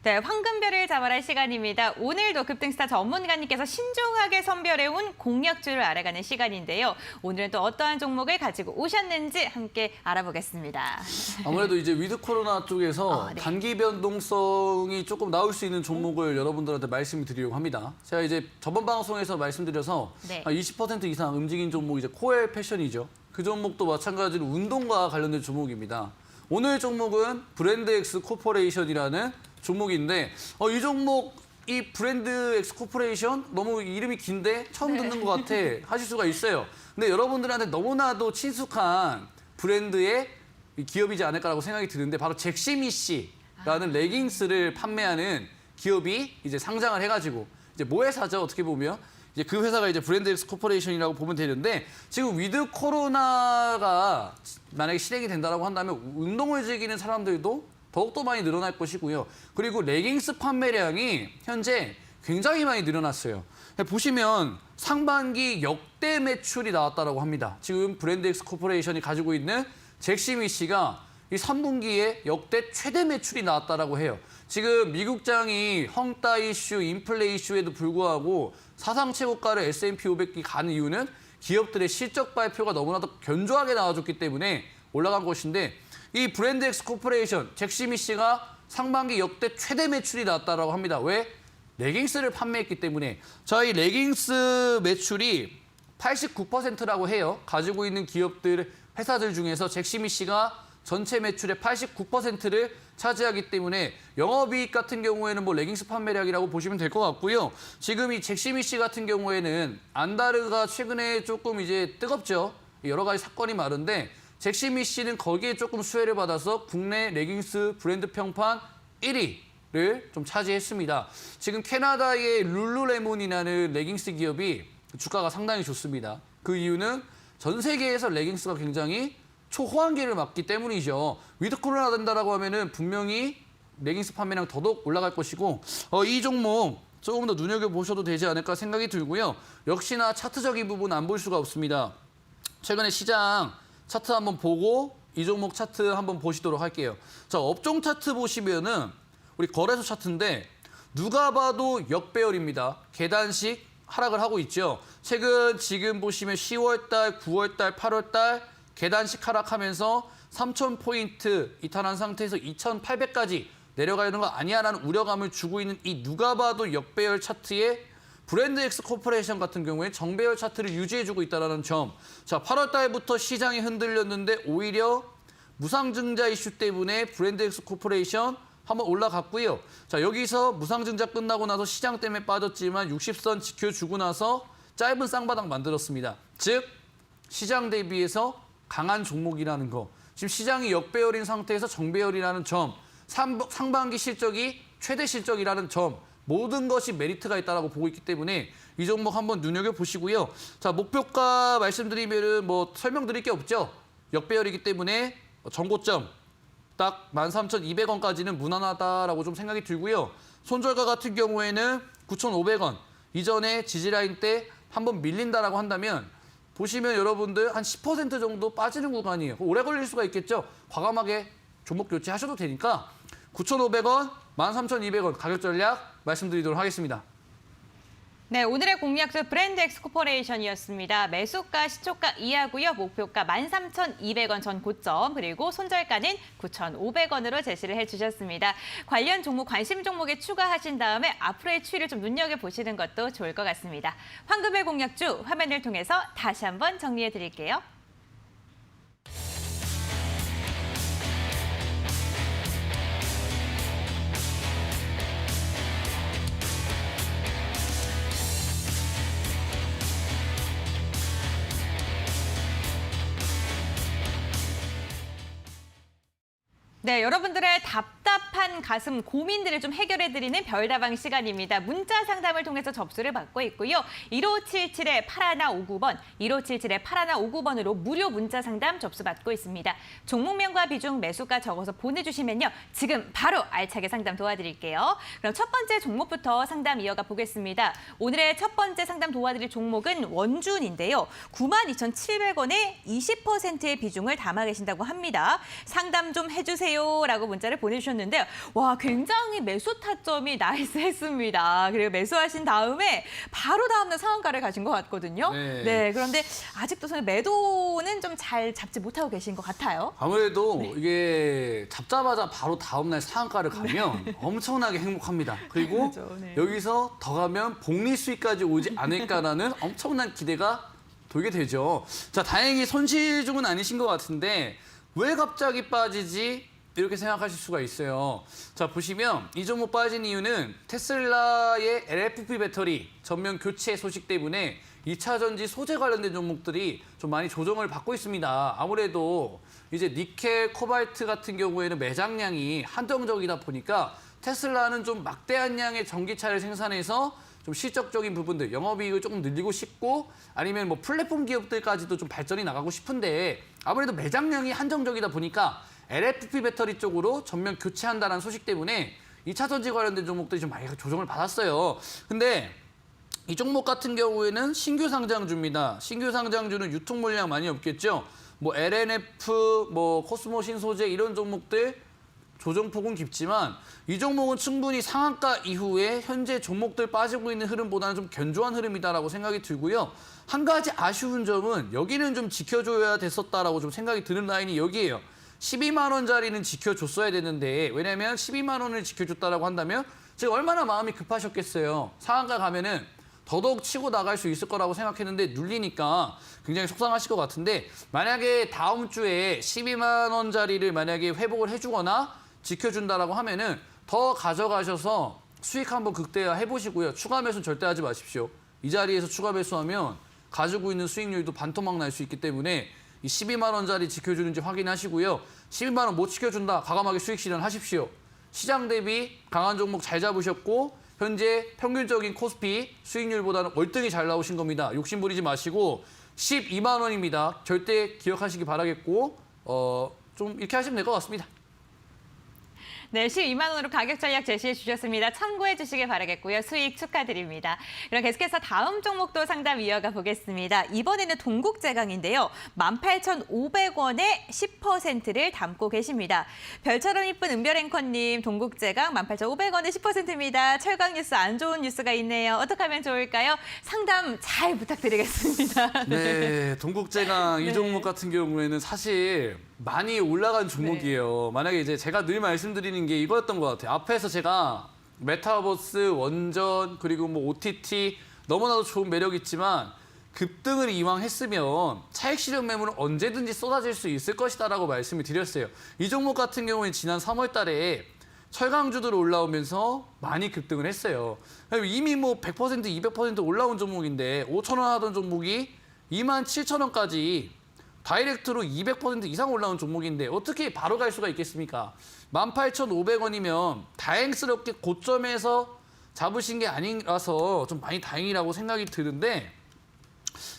네, 황금별을 잡아라 시간입니다. 오늘도 급등스타 전문가님께서 신중하게 선별해온 공략주를 알아가는 시간인데요. 오늘은 또 어떠한 종목을 가지고 오셨는지 함께 알아보겠습니다. 아무래도 이제 위드 코로나 쪽에서 네. 단기 변동성이 조금 나올 수 있는 종목을 여러분들한테 말씀을 드리려고 합니다. 제가 이제 저번 방송에서 말씀드려서 네. 20% 이상 움직인 종목이 이제 코엘 패션이죠. 그 종목도 마찬가지로 운동과 관련된 종목입니다. 오늘 종목은 브랜드엑스 코퍼레이션이라는 종목인데 이 종목 이 브랜드엑스 코퍼레이션 너무 이름이 긴데 처음 듣는 것 같아 하실 수가 있어요. 근데 여러분들한테 너무나도 친숙한 브랜드의 기업이지 않을까라고 생각이 드는데 바로 잭시미씨라는 레깅스를 판매하는 기업이 이제 상장을 해가지고 이제 모회사죠. 어떻게 보면 이제 그 회사가 이제 브랜드엑스 코퍼레이션이라고 보면 되는데 지금 위드 코로나가 만약에 실행이 된다고 한다면 운동을 즐기는 사람들도 더욱더 많이 늘어날 것이고요. 그리고 레깅스 판매량이 현재 굉장히 많이 늘어났어요. 보시면 상반기 역대 매출이 나왔다고 합니다. 지금 브랜드엑스 코퍼레이션이 가지고 있는 잭시미 씨가 이 3분기에 역대 최대 매출이 나왔다고 해요. 지금 미국장이 헝따 이슈, 인플레 이슈에도 불구하고 사상 최고가를 S&P 500이 가는 이유는 기업들의 실적 발표가 너무나도 견조하게 나와줬기 때문에 올라간 것인데 이 브랜드엑스 코퍼레이션, 잭시미 씨가 상반기 역대 최대 매출이 나왔다고 합니다. 왜? 레깅스를 판매했기 때문에. 자, 이 레깅스 매출이 89%라고 해요. 가지고 있는 기업들, 회사들 중에서 잭시미 씨가 전체 매출의 89%를 차지하기 때문에 영업이익 같은 경우에는 뭐 레깅스 판매량이라고 보시면 될 것 같고요. 지금 이 잭시미 씨 같은 경우에는 안다르가 최근에 조금 이제 뜨겁죠. 여러 가지 사건이 많은데 잭시미 씨는 거기에 조금 수혜를 받아서 국내 레깅스 브랜드 평판 1위를 좀 차지했습니다. 지금 캐나다의 룰루레몬이라는 레깅스 기업이 주가가 상당히 좋습니다. 그 이유는 전 세계에서 레깅스가 굉장히 초호황기를 맞기 때문이죠. 위드 코로나 된다라고 하면은 분명히 레깅스 판매량 더더욱 올라갈 것이고 이 종목 조금 더 눈여겨보셔도 되지 않을까 생각이 들고요. 역시나 차트적인 부분 안 볼 수가 없습니다. 최근에 시장 차트 한번 보고 이 종목 차트 한번 보시도록 할게요. 자, 업종 차트 보시면은 우리 거래소 차트인데 누가 봐도 역배열입니다. 계단식 하락을 하고 있죠. 최근 지금 보시면 10월달, 9월달, 8월달 계단식 하락하면서 3,000포인트 이탈한 상태에서 2,800까지 내려가는 거 아니야라는 우려감을 주고 있는 이 누가 봐도 역배열 차트에 브랜드엑스 코퍼레이션 같은 경우에 정배열 차트를 유지해주고 있다는 점. 자, 8월 달부터 시장이 흔들렸는데 오히려 무상증자 이슈 때문에 브랜드엑스 코퍼레이션 한번 올라갔고요. 자, 여기서 무상증자 끝나고 나서 시장 때문에 빠졌지만 60선 지켜주고 나서 짧은 쌍바닥 만들었습니다. 즉, 시장 대비해서 강한 종목이라는 거. 지금 시장이 역배열인 상태에서 정배열이라는 점. 상반기 실적이 최대 실적이라는 점. 모든 것이 메리트가 있다고 보고 있기 때문에 이 종목 한번 눈여겨보시고요. 자, 목표가 말씀드리면은 뭐 설명드릴 게 없죠. 역배열이기 때문에 정고점 딱 13,200원까지는 무난하다라고 좀 생각이 들고요. 손절가 같은 경우에는 9,500원. 이전에 지지라인 때 한번 밀린다라고 한다면 보시면 여러분들 한 10% 정도 빠지는 구간이에요. 오래 걸릴 수가 있겠죠. 과감하게 종목 교체하셔도 되니까 9,500원, 13,200원 가격 전략 말씀드리도록 하겠습니다. 네, 오늘의 공략주 브랜드엑스 코퍼레이션이었습니다. 매수가 시초가 이하고요. 목표가 13,200원 전 고점, 그리고 손절가는 9,500원으로 제시를 해주셨습니다. 관련 종목, 관심 종목에 추가하신 다음에 앞으로의 추이를 좀 눈여겨보시는 것도 좋을 것 같습니다. 황금의 공략주 화면을 통해서 다시 한번 정리해드릴게요. 네, 여러분들의 답답한 가슴 고민들을 좀 해결해드리는 별다방 시간입니다. 문자 상담을 통해서 접수를 받고 있고요. 1577-8159번, 1577-8159번으로 무료 문자 상담 접수받고 있습니다. 종목명과 비중, 매수가 적어서 보내주시면요. 지금 바로 알차게 상담 도와드릴게요. 그럼 첫 번째 종목부터 상담 이어가 보겠습니다. 오늘의 첫 번째 상담 도와드릴 종목은 원준인데요. 92,700원에 20%의 비중을 담아 계신다고 합니다. 상담 좀 해주세요. 라고 문자를 보내주셨는데요. 와, 굉장히 매수 타점이 나이스했습니다. 그리고 매수하신 다음에 바로 다음날 상한가를 가신 것 같거든요. 네, 그런데 아직도 매도는 좀 잘 잡지 못하고 계신 것 같아요. 아무래도 이게 잡자마자 바로 다음날 상한가를 가면 엄청나게 행복합니다. 그리고 그렇죠, 네. 여기서 더 가면 복리 수익까지 오지 않을까라는 엄청난 기대가 돌게 되죠. 자, 다행히 손실 중은 아니신 것 같은데 왜 갑자기 빠지지? 이렇게 생각하실 수가 있어요. 자, 보시면 이 종목 빠진 이유는 테슬라의 LFP 배터리 전면 교체 소식 때문에 2차 전지 소재 관련된 종목들이 좀 많이 조정을 받고 있습니다. 아무래도 이제 니켈, 코발트 같은 경우에는 매장량이 한정적이다 보니까 테슬라는 좀 막대한 양의 전기차를 생산해서 좀 좀 실적적인 부분들, 영업이익을 조금 늘리고 싶고 아니면 뭐 플랫폼 기업들까지도 좀 발전이 나가고 싶은데 아무래도 매장량이 한정적이다 보니까 LFP 배터리 쪽으로 전면 교체한다는 소식 때문에 2차 전지 관련된 종목들이 좀 많이 조정을 받았어요. 근데 이 종목 같은 경우에는 신규 상장주입니다. 신규 상장주는 유통 물량 많이 없겠죠. 뭐 LNF, 뭐 코스모 신소재 이런 종목들 조정폭은 깊지만 이 종목은 충분히 상한가 이후에 현재 종목들 빠지고 있는 흐름보다는 좀 견조한 흐름이다라고 생각이 들고요. 한 가지 아쉬운 점은 여기는 좀 지켜줘야 됐었다라고 좀 생각이 드는 라인이 여기예요. 12만 원짜리는 지켜줬어야 되는데 왜냐면 12만 원을 지켜줬다라고 한다면 제가 얼마나 마음이 급하셨겠어요. 상한가 가면은 더더욱 치고 나갈 수 있을 거라고 생각했는데 눌리니까 굉장히 속상하실 것 같은데 만약에 다음 주에 12만 원짜리를 만약에 회복을 해주거나 지켜준다라고 하면은 더 가져가셔서 수익 한번 극대화 해보시고요. 추가 매수는 절대 하지 마십시오. 이 자리에서 추가 매수하면 가지고 있는 수익률도 반토막 날 수 있기 때문에 이 12만 원짜리 지켜주는지 확인하시고요. 12만 원 못 지켜준다. 과감하게 수익 실현하십시오. 시장 대비 강한 종목 잘 잡으셨고 현재 평균적인 코스피 수익률보다는 월등히 잘 나오신 겁니다. 욕심 부리지 마시고 12만 원입니다. 절대 기억하시기 바라겠고 좀 이렇게 하시면 될 것 같습니다. 네, 12만 원으로 가격 전략 제시해 주셨습니다. 참고해 주시길 바라겠고요. 수익 축하드립니다. 그럼 계속해서 다음 종목도 상담 이어가 보겠습니다. 이번에는 동국제강인데요. 18,500원에 10%를 담고 계십니다. 별처럼 이쁜 은별 앵커님, 동국제강 18,500원에 10%입니다. 철강 뉴스 안 좋은 뉴스가 있네요. 어떻게 하면 좋을까요? 상담 잘 부탁드리겠습니다. 네, 동국제강 이 종목 같은 경우에는 사실 많이 올라간 종목이에요. 만약에 이제 제가 늘 말씀드리는 게 이거였던 것 같아요. 앞에서 제가 메타버스, 원전, 그리고 뭐 OTT 너무나도 좋은 매력 있지만 급등을 이왕 했으면 차익 실현 매물은 언제든지 쏟아질 수 있을 것이다라고 말씀을 드렸어요. 이 종목 같은 경우는 지난 3월 달에 철강주들 올라오면서 많이 급등을 했어요. 이미 뭐 100%, 200% 올라온 종목인데 5,000원 하던 종목이 27,000원까지 다이렉트로 200% 이상 올라온 종목인데 어떻게 바로 갈 수가 있겠습니까? 18,500원이면 다행스럽게 고점에서 잡으신 게 아니라서 좀 많이 다행이라고 생각이 드는데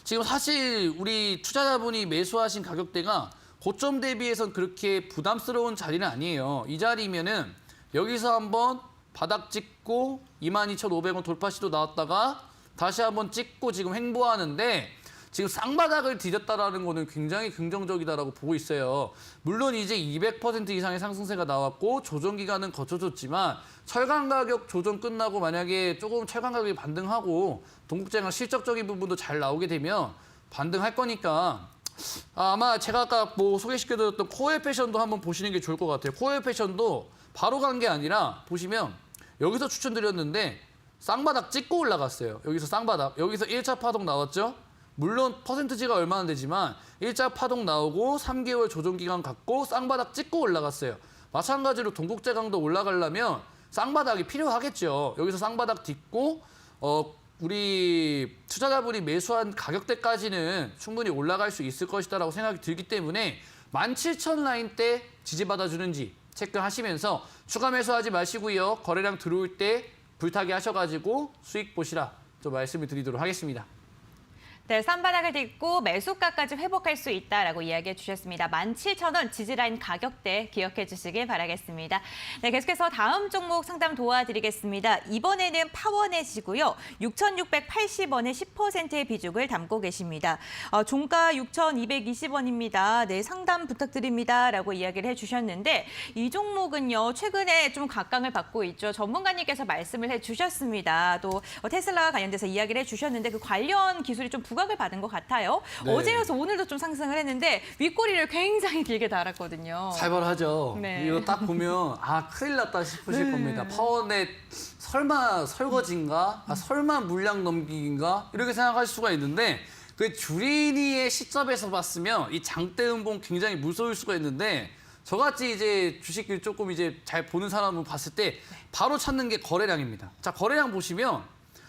지금 사실 우리 투자자분이 매수하신 가격대가 고점 대비해서는 그렇게 부담스러운 자리는 아니에요. 이 자리면은 여기서 한번 바닥 찍고 22,500원 돌파 시도 나왔다가 다시 한번 찍고 지금 횡보하는데 지금 쌍바닥을 디뎠다라는 거는 굉장히 긍정적이다라고 보고 있어요. 물론 이제 200% 이상의 상승세가 나왔고 조정 기간은 거쳐졌지만 철강 가격 조정 끝나고 만약에 조금 철강 가격이 반등하고 동국제강 실적적인 부분도 잘 나오게 되면 반등할 거니까 아마 제가 아까 뭐 소개시켜드렸던 코엘 패션도 한번 보시는 게 좋을 것 같아요. 코엘 패션도 바로 간 게 아니라 보시면 여기서 추천드렸는데 쌍바닥 찍고 올라갔어요. 여기서 쌍바닥. 여기서 1차 파동 나왔죠? 물론 퍼센트지가 얼마나 되지만 1차 파동 나오고 3개월 조정기간 갖고 쌍바닥 찍고 올라갔어요. 마찬가지로 동국제강도 올라가려면 쌍바닥이 필요하겠죠. 여기서 쌍바닥 딛고 우리 투자자분이 매수한 가격대까지는 충분히 올라갈 수 있을 것이다라고 생각이 들기 때문에 17,000 라인 때 지지받아주는지 체크하시면서 추가 매수하지 마시고요. 거래량 들어올 때 불타기 하셔가지고 수익 보시라 좀 말씀을 드리도록 하겠습니다. 네, 쌈바닥을 딛고 매수가까지 회복할 수 있다라고 이야기해 주셨습니다. 17,000원 지지라인 가격대 기억해 주시길 바라겠습니다. 네, 계속해서 다음 종목 상담 도와드리겠습니다. 이번에는 파워넷이고요. 6,680원에 10%의 비중을 담고 계십니다. 종가 6,220원입니다. 네, 상담 부탁드립니다라고 이야기를 해주셨는데 이 종목은요 최근에 좀 각광을 받고 있죠. 전문가님께서 말씀을 해주셨습니다. 또 테슬라와 관련돼서 이야기를 해주셨는데 그 관련 기술이 좀 부각을 받은 것 같아요. 네. 어제여서 오늘도 좀 상승을 했는데 윗꼬리를 굉장히 길게 달았거든요. 살벌하죠. 네. 이거 딱 보면 아 큰일 났다 싶으실 네. 겁니다. 파워넷 설마 설거지인가? 설마 물량 넘기기인가? 이렇게 생각하실 수가 있는데 그 주린이의 시점에서 봤으면 이 장대 음봉 굉장히 무서울 수가 있는데 저같이 이제 주식을 조금 이제 잘 보는 사람을 봤을 때 바로 찾는 게 거래량입니다. 자, 거래량 보시면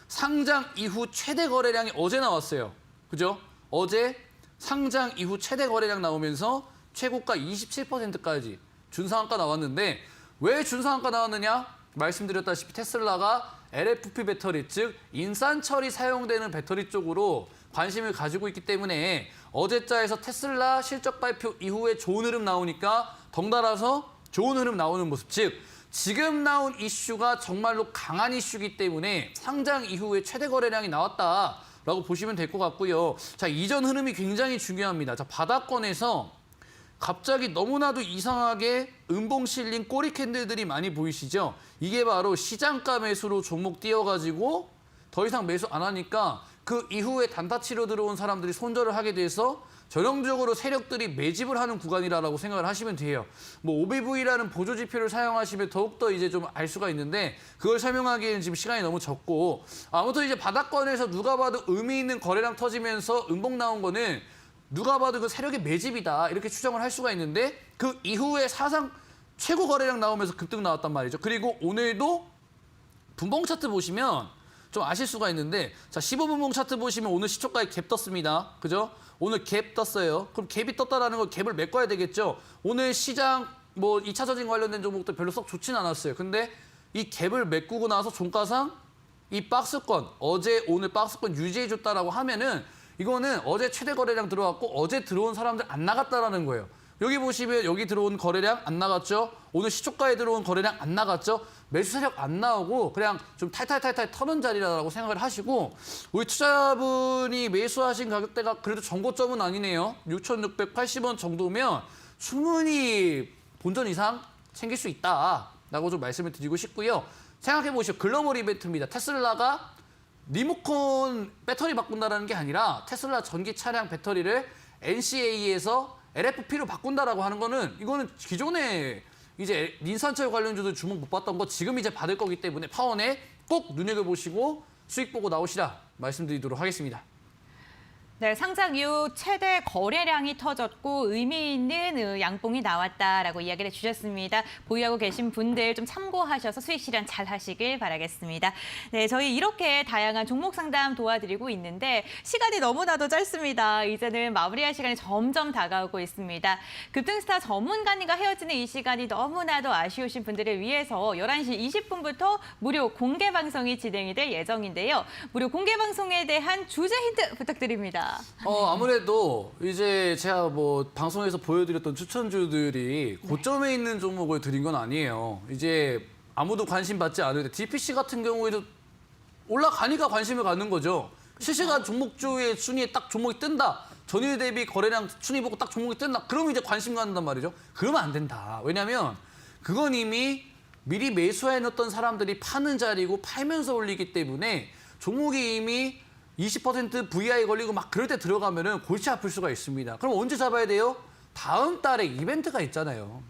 상장 이후 최대 거래량이 어제 나왔어요. 그죠? 어제 상장 이후 최대 거래량 나오면서 최고가 27%까지 준상한가 나왔는데 왜 준상한가 나왔느냐? 말씀드렸다시피 테슬라가 LFP 배터리, 즉 인산철이 사용되는 배터리 쪽으로 관심을 가지고 있기 때문에 어제자에서 테슬라 실적 발표 이후에 좋은 흐름 나오니까 덩달아서 좋은 흐름 나오는 모습, 즉 지금 나온 이슈가 정말로 강한 이슈이기 때문에 상장 이후에 최대 거래량이 나왔다라고 보시면 될 것 같고요. 자, 이전 흐름이 굉장히 중요합니다. 자, 바닥권에서 갑자기 너무나도 이상하게 음봉 실린 꼬리 캔들들이 많이 보이시죠? 이게 바로 시장가 매수로 종목 띄워가지고 더 이상 매수 안 하니까 그 이후에 단타치로 들어온 사람들이 손절을 하게 돼서 전형적으로 세력들이 매집을 하는 구간이라고 생각을 하시면 돼요. 뭐 OBV라는 보조 지표를 사용하시면 더욱더 이제 좀 알 수가 있는데 그걸 설명하기에는 지금 시간이 너무 적고 아무튼 이제 바닥권에서 누가 봐도 의미 있는 거래량 터지면서 음봉 나온 거는 누가 봐도 그 세력의 매집이다 이렇게 추정을 할 수가 있는데 그 이후에 사상 최고 거래량 나오면서 급등 나왔단 말이죠. 그리고 오늘도 분봉 차트 보시면 좀 아실 수가 있는데 자 15분봉 차트 보시면 오늘 시초가에 갭 떴습니다. 그죠? 오늘 갭 떴어요. 그럼 갭이 떴다라는 건 갭을 메꿔야 되겠죠. 오늘 시장 뭐 2차 전지 관련된 종목도 별로 썩 좋진 않았어요. 근데 이 갭을 메꾸고 나서 종가상 이 박스권 어제 오늘 박스권 유지해줬다라고 하면은 이거는 어제 최대 거래량 들어왔고 어제 들어온 사람들 안 나갔다라는 거예요. 여기 보시면 여기 들어온 거래량 안 나갔죠. 오늘 시초가에 들어온 거래량 안 나갔죠. 매수 세력 안 나오고 그냥 좀 탈탈탈탈 터는 자리라고 생각을 하시고 우리 투자자분이 매수하신 가격대가 그래도 정고점은 아니네요. 6,680원 정도면 충분히 본전 이상 챙길 수 있다라고 좀 말씀을 드리고 싶고요. 생각해 보시죠. 글로벌 이벤트입니다. 테슬라가 리모컨 배터리 바꾼다라는 게 아니라 테슬라 전기 차량 배터리를 NCA에서 LFP로 바꾼다라고 하는 거는 이거는 기존에 이제 인산철 관련주들 주목 못 받던 거 지금 이제 받을 거기 때문에 파원에 꼭 눈여겨보시고 수익 보고 나오시라 말씀드리도록 하겠습니다. 네, 상장 이후 최대 거래량이 터졌고 의미 있는 양봉이 나왔다라고 이야기를 해주셨습니다. 보유하고 계신 분들 좀 참고하셔서 수익 실현 잘 하시길 바라겠습니다. 네, 저희 이렇게 다양한 종목 상담 도와드리고 있는데 시간이 너무나도 짧습니다. 이제는 마무리할 시간이 점점 다가오고 있습니다. 급등스타 전문가님과 헤어지는 이 시간이 너무나도 아쉬우신 분들을 위해서 11시 20분부터 무료 공개 방송이 진행이 될 예정인데요. 무료 공개 방송에 대한 주제 힌트 부탁드립니다. 아무래도 이제 제가 뭐 방송에서 보여드렸던 추천주들이 고점에 있는 종목을 드린 건 아니에요. 이제 아무도 관심 받지 않는데 DPC 같은 경우에도 올라가니까 관심을 갖는 거죠. 실시간 종목주의 순위에 딱 종목이 뜬다. 전일 대비 거래량 순위 보고 딱 종목이 뜬다. 그러면 이제 관심 갖는단 말이죠. 그러면 안 된다. 왜냐하면 그건 이미 미리 매수해놓던 사람들이 파는 자리고 팔면서 올리기 때문에 종목이 이미 20% VI 걸리고 막 그럴 때 들어가면은 골치 아플 수가 있습니다. 그럼 언제 잡아야 돼요? 다음 달에 이벤트가 있잖아요.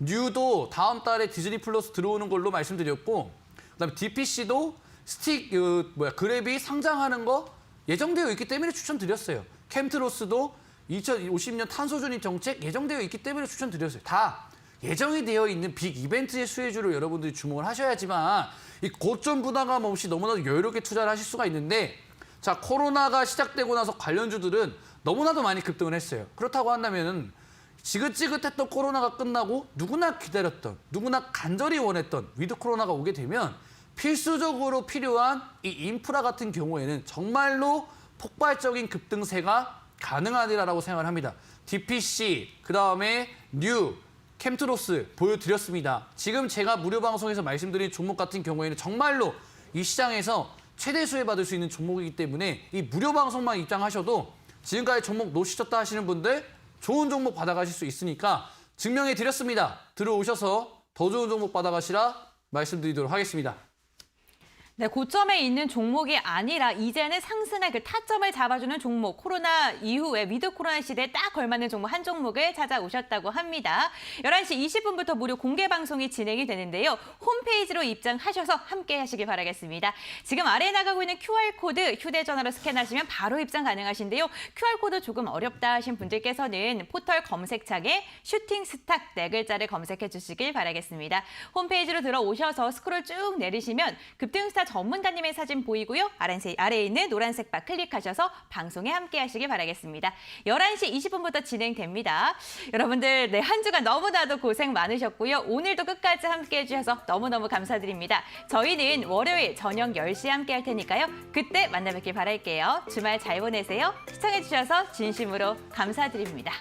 뉴도 다음 달에 디즈니 플러스 들어오는 걸로 말씀드렸고, 그다음에 DPC도 그랩이 상장하는 거 예정되어 있기 때문에 추천드렸어요. 캠트로스도 2050년 탄소 중립 정책 예정되어 있기 때문에 추천드렸어요. 다 예정이 되어 있는 빅 이벤트의 수혜주로 여러분들이 주목을 하셔야지만 이 고점 부담감 없이 너무나도 여유롭게 투자를 하실 수가 있는데 자, 코로나가 시작되고 나서 관련주들은 너무나도 많이 급등을 했어요. 그렇다고 한다면 지긋지긋했던 코로나가 끝나고 누구나 기다렸던, 누구나 간절히 원했던 위드 코로나가 오게 되면 필수적으로 필요한 이 인프라 같은 경우에는 정말로 폭발적인 급등세가 가능하리라고 생각을 합니다. DPC, 그다음에 뉴, 캠트로스 보여드렸습니다. 지금 제가 무료 방송에서 말씀드린 종목 같은 경우에는 정말로 이 시장에서 최대 수혜받을 수 있는 종목이기 때문에 이 무료 방송만 입장하셔도 지금까지 종목 놓치셨다 하시는 분들 좋은 종목 받아가실 수 있으니까 증명해 드렸습니다. 들어오셔서 더 좋은 종목 받아가시라 말씀드리도록 하겠습니다. 네, 고점에 있는 종목이 아니라 이제는 상승할 그 타점을 잡아주는 종목, 코로나 이후에 위드 코로나 시대에 딱 걸맞는 종목 한 종목을 찾아오셨다고 합니다. 11시 20분부터 무료 공개 방송이 진행이 되는데요. 홈페이지로 입장하셔서 함께 하시길 바라겠습니다. 지금 아래에 나가고 있는 QR코드 휴대전화로 스캔하시면 바로 입장 가능하신데요. QR코드 조금 어렵다 하신 분들께서는 포털 검색창에 슈팅스탁 4글자를 검색해 주시길 바라겠습니다. 홈페이지로 들어오셔서 스크롤 쭉 내리시면 급등스타 전문가님의 사진 보이고요. 아래에 있는 노란색 바 클릭하셔서 방송에 함께 하시기 바라겠습니다. 11시 20분부터 진행됩니다. 여러분들 한 주간 너무나도 고생 많으셨고요. 오늘도 끝까지 함께 해주셔서 너무너무 감사드립니다. 저희는 월요일 저녁 10시에 함께 할 테니까요. 그때 만나 뵙길 바랄게요. 주말 잘 보내세요. 시청해주셔서 진심으로 감사드립니다.